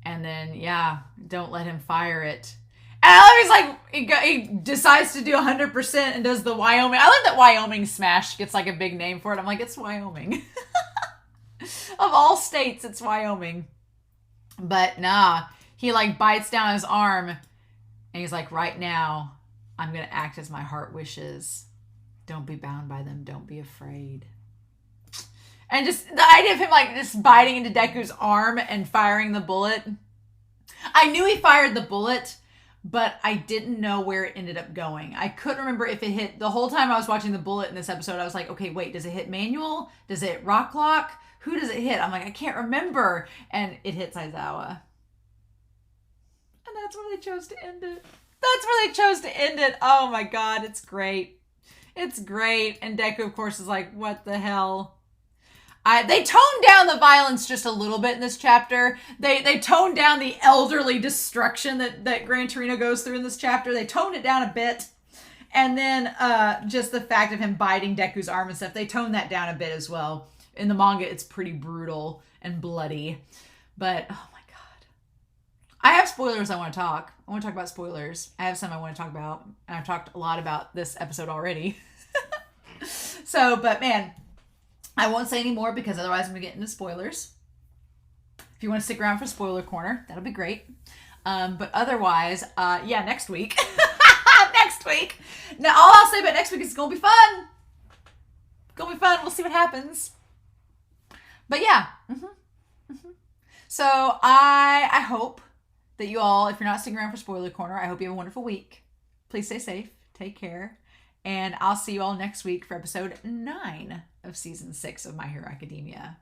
And then, yeah, don't let him fire it. And I love he's like, he decides to do 100% and does the Wyoming. I love that Wyoming Smash gets like a big name for it. I'm like, it's Wyoming. Of all states, it's Wyoming. But nah, he like bites down his arm and he's like, right now, I'm going to act as my heart wishes. Don't be bound by them. Don't be afraid. And just the idea of him like just biting into Deku's arm and firing the bullet. I knew he fired the bullet, but I didn't know where it ended up going. I couldn't remember if it hit, the whole time I was watching the bullet in this episode, I was like, okay, wait, does it hit manual? Does it hit rock lock? Who does it hit? I'm like, I can't remember. And it hits Aizawa. And that's where they chose to end it. That's where they chose to end it. Oh my God, it's great. It's great. And Deku, of course, is like, what the hell? They toned down the violence just a little bit in this chapter. They toned down the elderly destruction that Gran Torino goes through in this chapter. They toned it down a bit. And then just the fact of him biting Deku's arm and stuff, they toned that down a bit as well. In the manga, it's pretty brutal and bloody. But, oh my God. I have spoilers I want to talk. I want to talk about spoilers. I have some I want to talk about. And I've talked a lot about this episode already. So, but man, I won't say any more because otherwise I'm going to get into spoilers. If you want to stick around for Spoiler Corner, that'll be great. But otherwise, yeah, next week. Next week. Now, all I'll say about next week is it's going to be fun. It's going to be fun. We'll see what happens. But yeah. So I hope that you all, if you're not sticking around for Spoiler Corner, I hope you have a wonderful week. Please stay safe. Take care. And I'll see you all next week for episode 9 of season 6 of My Hero Academia.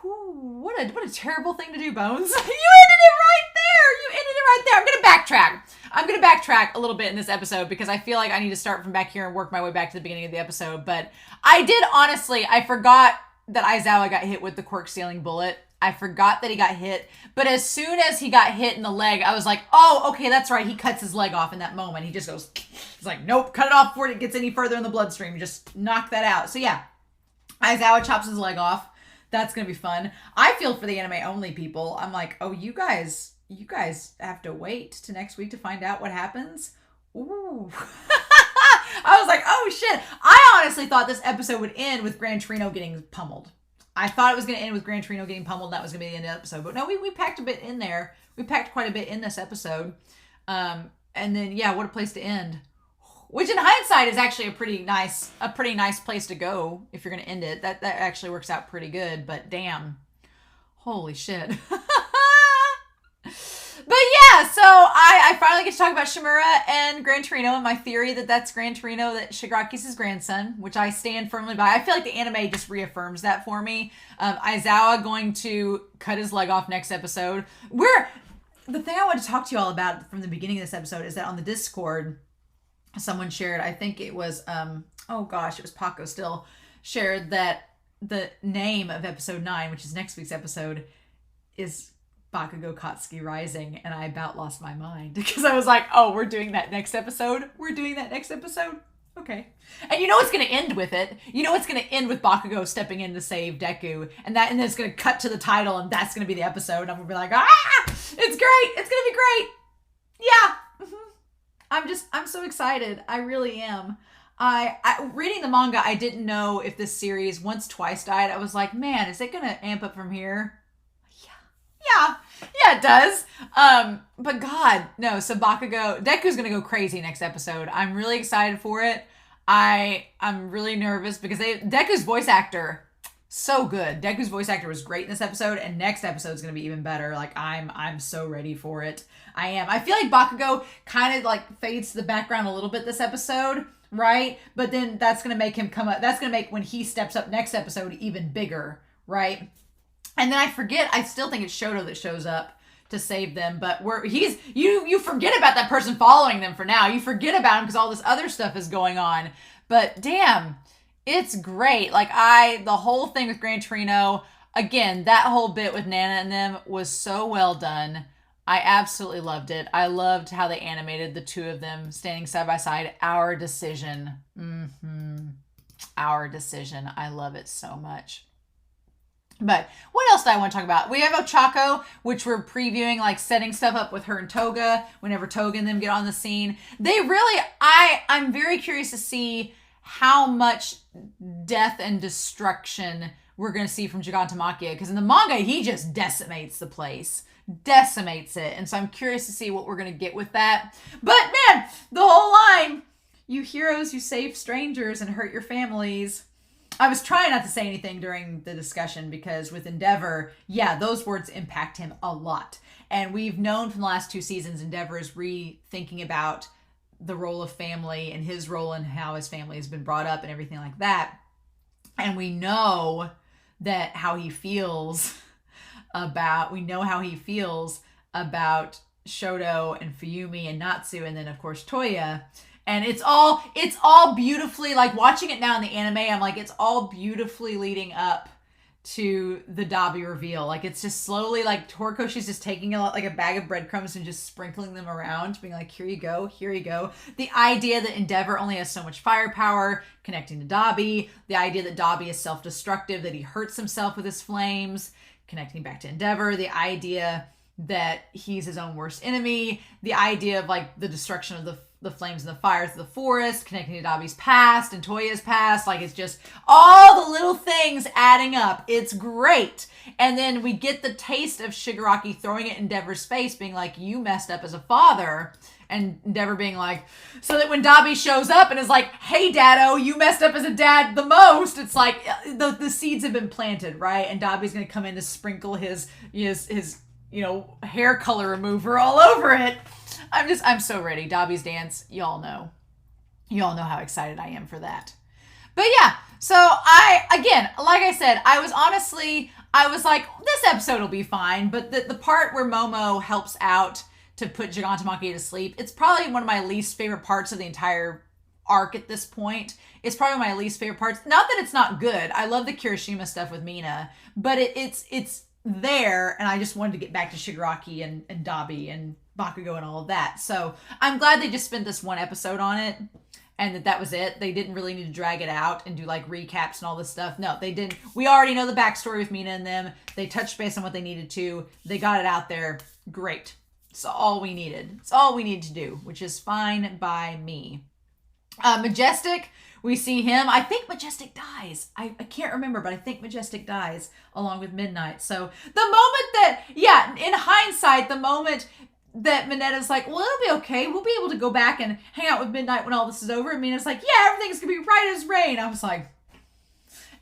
Whew, what a terrible thing to do, Bones. You ended it right there. I'm going to backtrack a little bit in this episode because I feel like I need to start from back here and work my way back to the beginning of the episode. But I forgot that Aizawa got hit with the quirk stealing bullet. I forgot that he got hit. But as soon as he got hit in the leg, I was like, oh, okay, that's right. He cuts his leg off in that moment. He just goes, he's like, nope, cut it off before it gets any further in the bloodstream. Just knock that out. So yeah, Aizawa chops his leg off. That's going to be fun. I feel for the anime only people. I'm like, oh, you guys have to wait to next week to find out what happens. Ooh. I was like, oh shit. I honestly thought this episode would end with Gran Torino getting pummeled. I thought it was going to end with Gran Torino getting pummeled. That was going to be the end of the episode. But no, we packed a bit in there. We packed quite a bit in this episode. And then, yeah, what a place to end. Which in hindsight is actually a pretty nice place to go if you're going to end it. That actually works out pretty good. But damn. Holy shit. But yeah, yeah, so I finally get to talk about Shimura and Gran Torino and my theory that that's Gran Torino, that Shigaraki's his grandson, which I stand firmly by. I feel like the anime just reaffirms that for me. Aizawa going to cut his leg off next episode. The thing I want to talk to you all about from the beginning of this episode is that on the Discord, someone shared, I think it was, it was Paco still, shared that the name of episode 9, which is next week's episode, is Bakugo Katsuki Rising, and I about lost my mind because I was like, oh, we're doing that next episode? We're doing that next episode? Okay. And you know what's going to end with it? You know it's going to end with Bakugo stepping in to save Deku, and then it's going to cut to the title, and that's going to be the episode, and I'm going to be like, it's great! It's going to be great! Yeah! Mm-hmm. I'm so excited. I really am. I reading the manga, I didn't know if this series, once Twice died, I was like, man, is it going to amp up from here? Yeah, it does. But God, no. So Deku's gonna go crazy next episode. I'm really excited for it. I'm really nervous because Deku's voice actor, so good. Deku's voice actor was great in this episode, and next episode is gonna be even better. Like I'm so ready for it. I am. I feel like Bakugo kind of like fades to the background a little bit this episode, right? But then that's gonna make him come up. That's gonna make when he steps up next episode even bigger, right? And then I still think it's Shoto that shows up to save them, but you forget about that person following them for now. You forget about him because all this other stuff is going on. But damn, it's great. Like the whole thing with Gran Torino, again, that whole bit with Nana and them was so well done. I absolutely loved it. I loved how they animated the two of them standing side by side. Our decision. Our decision. I love it so much. But what else do I want to talk about? We have Ochako, which we're previewing, like setting stuff up with her and Toga whenever Toga and them get on the scene. I'm very curious to see how much death and destruction we're going to see from Gigantomachia. Because in the manga, he just decimates the place. Decimates it. And so I'm curious to see what we're going to get with that. But man, the whole line, you heroes, you save strangers and hurt your families. I was trying not to say anything during the discussion because with Endeavor, yeah, those words impact him a lot. And we've known from the last 2 seasons, Endeavor is rethinking about the role of family and his role and how his family has been brought up and everything like that. And we know how he feels about Shoto and Fuyumi and Natsu, and then of course Toya. And it's all beautifully, like watching it now in the anime, I'm like, it's all beautifully leading up to the Dabi reveal. Like it's just slowly, like Horikoshi's just taking like a bag of breadcrumbs and just sprinkling them around, being like, here you go, here you go. The idea that Endeavor only has so much firepower, connecting to Dabi. The idea that Dabi is self-destructive, that he hurts himself with his flames, connecting back to Endeavor. The idea that he's his own worst enemy. The idea of like the destruction of the flames and the fires of the forest, connecting to Dabi's past and Toya's past. Like it's just all the little things adding up. It's great. And then we get the taste of Shigaraki throwing it in Endeavor's face, being like, you messed up as a father. And Endeavor being like, so that when Dabi shows up and is like, hey Dado, you messed up as a dad the most. It's like the seeds have been planted, right? And Dabi's going to come in to sprinkle his hair color remover all over it. I'm so ready. Dabi's dance, y'all know how excited I am for that. But yeah, so like I said, I was like, this episode will be fine, but the part where Momo helps out to put Gigantomachia to sleep, it's probably one of my least favorite parts of the entire arc at this point. It's probably my least favorite parts. Not that it's not good. I love the Kirishima stuff with Mina, but it's there, and I just wanted to get back to Shigaraki and Dabi and Bakugo and all of that. So I'm glad they just spent this one episode on it and that was it. They didn't really need to drag it out and do like recaps and all this stuff. No, they didn't. We already know the backstory with Mina and them. They touched base on what they needed to. They got it out there. Great. It's all we needed. It's all we needed to do, which is fine by me. Majestic, we see him. I think Majestic dies. I can't remember, but I think Majestic dies along with Midnight. So the moment that, in hindsight, the moment that Minetta's like, well, it'll be okay. We'll be able to go back and hang out with Midnight when all this is over. And Mina's like, yeah, everything's going to be right as rain. I was like,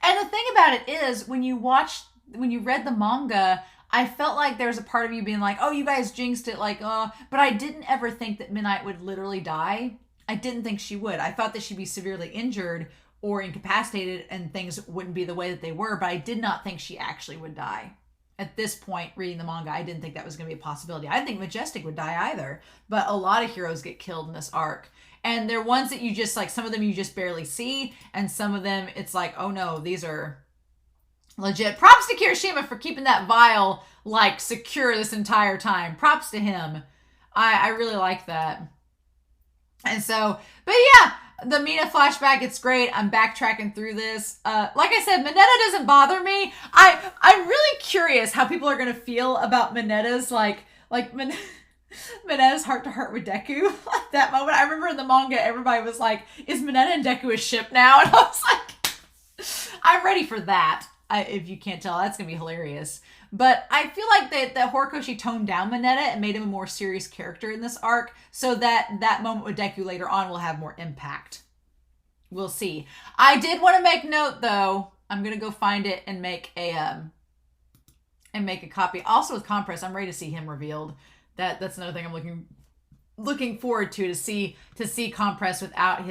and the thing about it is when you read the manga, I felt like there was a part of you being like, oh, you guys jinxed it, like, but I didn't ever think that Midnight would literally die. I didn't think she would. I thought that she'd be severely injured or incapacitated and things wouldn't be the way that they were, but I did not think she actually would die. At this point, reading the manga, I didn't think that was going to be a possibility. I didn't think Majestic would die either, but a lot of heroes get killed in this arc. And they're ones that you just, like, some of them you just barely see, and some of them it's like, oh no, these are legit. Props to Kirishima for keeping that vial, like, secure this entire time. Props to him. I really like that. And so, but yeah, the Mina flashback, it's great. I'm backtracking through this. Like I said, Mineta doesn't bother me. I'm really curious how people are going to feel about Mineta's, Mineta's heart-to-heart with Deku. Like, that moment, I remember in the manga, everybody was like, is Mineta and Deku a ship now? And I was like, I'm ready for that. If you can't tell, that's going to be hilarious. But I feel like that Horikoshi toned down Mineta and made him a more serious character in this arc, so that moment with Deku later on will have more impact. We'll see. I did want to make note, though. I'm going to go find it and make a copy. Also with Compress, I'm ready to see him revealed. That's another thing I'm looking forward to see Compress without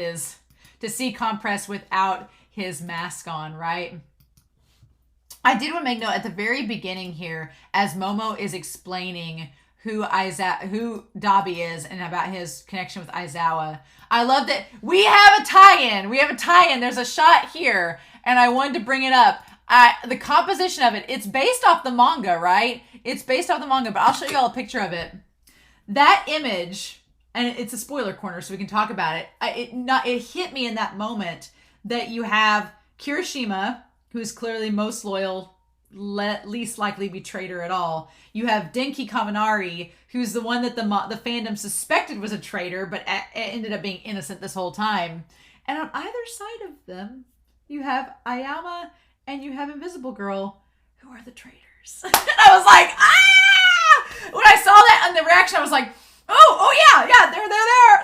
his mask on, right? I did want to make note at the very beginning here, as Momo is explaining who Dabi is and about his connection with Aizawa. I love that we have a tie-in. There's a shot here, and I wanted to bring it up. The composition of it, it's based off the manga, right? It's based off the manga, but I'll show you all a picture of it. That image, and it's a spoiler corner, so we can talk about it. It hit me in that moment that you have Kirishima, who's clearly most loyal, least likely to be traitor at all. You have Denki Kaminari, who's the one that the fandom suspected was a traitor, but ended up being innocent this whole time. And on either side of them, you have Ayama and you have Invisible Girl, who are the traitors. And I was like, ah! When I saw that and the reaction, I was like, oh yeah,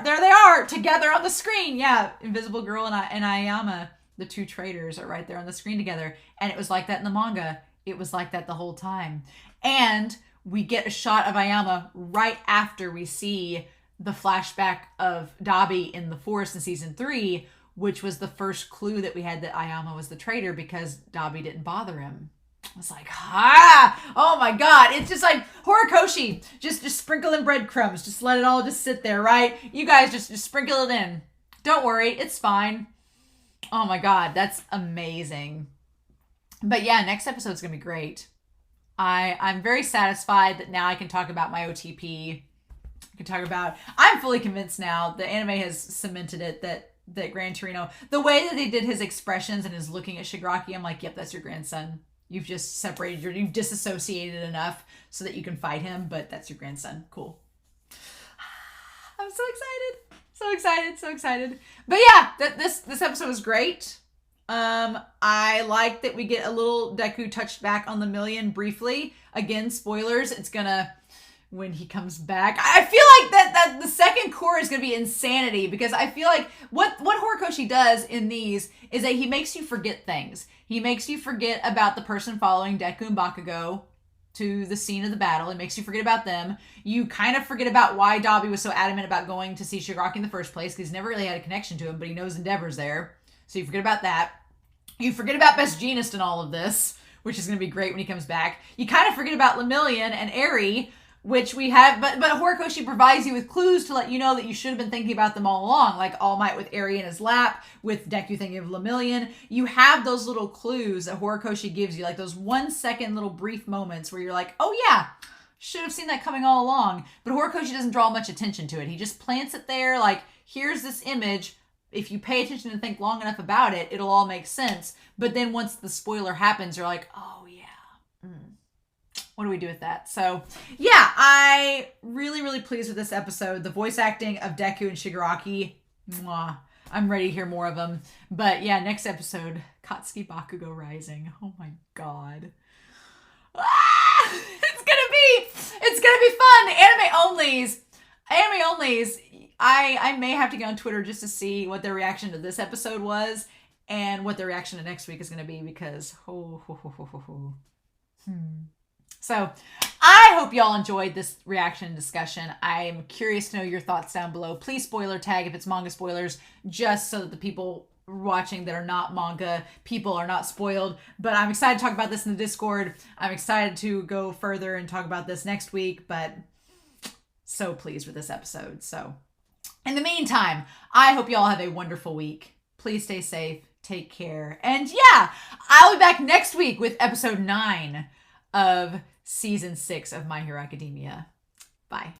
there they are, together on the screen. Yeah, Invisible Girl and Ayama, the two traitors, are right there on the screen together. And it was like that in the manga. It was like that the whole time. And we get a shot of Ayama right after we see the flashback of Dabi in the forest in season 3, which was the first clue that we had that Ayama was the traitor because Dabi didn't bother him. I was like, oh my God. It's just like Horikoshi, just sprinkle in breadcrumbs. Just let it all just sit there, right? You guys just sprinkle it in. Don't worry, it's fine. Oh my God, that's amazing. But yeah, next episode's gonna be great. I'm very satisfied that now I can talk about my OTP. I'm fully convinced now. The anime has cemented it that Gran Torino, the way that they did his expressions and his looking at Shigaraki, I'm like, yep, that's your grandson. You've just you've disassociated enough so that you can fight him, but that's your grandson. Cool. I'm so excited. But yeah, this episode was great. I like that we get a little Deku touched back on the million briefly. Again, spoilers. It's gonna, when he comes back, I feel like that the second core is gonna be insanity, because I feel like what Horikoshi does in these is that he makes you forget things. He makes you forget about the person following Deku and Bakugo to the scene of the battle. It makes you forget about them. You kind of forget about why Dabi was so adamant about going to see Shigaraki in the first place, because he's never really had a connection to him, but he knows Endeavor's there. So you forget about that. You forget about Best Jeanist in all of this, which is going to be great when he comes back. You kind of forget about Lemillion and Eri, which we have, but Horikoshi provides you with clues to let you know that you should have been thinking about them all along, like All Might with Eri in his lap, with Deku thinking of Lemillion. You have those little clues that Horikoshi gives you, like those 1 second little brief moments where you're like, oh yeah, should have seen that coming all along. But Horikoshi doesn't draw much attention to it. He just plants it there, like, here's this image. If you pay attention and think long enough about it, it'll all make sense. But then once the spoiler happens, you're like, oh yeah. What do we do with that? So yeah, I really pleased with this episode. The voice acting of Deku and Shigaraki, mwah. I'm ready to hear more of them. But yeah, next episode, Katsuki Bakugo Rising. Oh my God. It's gonna be fun. Anime onlys. I may have to go on Twitter just to see what their reaction to this episode was and what their reaction to next week is going to be, because So I hope y'all enjoyed this reaction discussion. I'm curious to know your thoughts down below. Please spoiler tag if it's manga spoilers, just so that the people watching that are not manga people are not spoiled. But I'm excited to talk about this in the Discord. I'm excited to go further and talk about this next week, but so pleased with this episode. So in the meantime, I hope y'all have a wonderful week. Please stay safe, take care, and yeah, I'll be back next week with episode 9 of season 6 of My Hero Academia. Bye.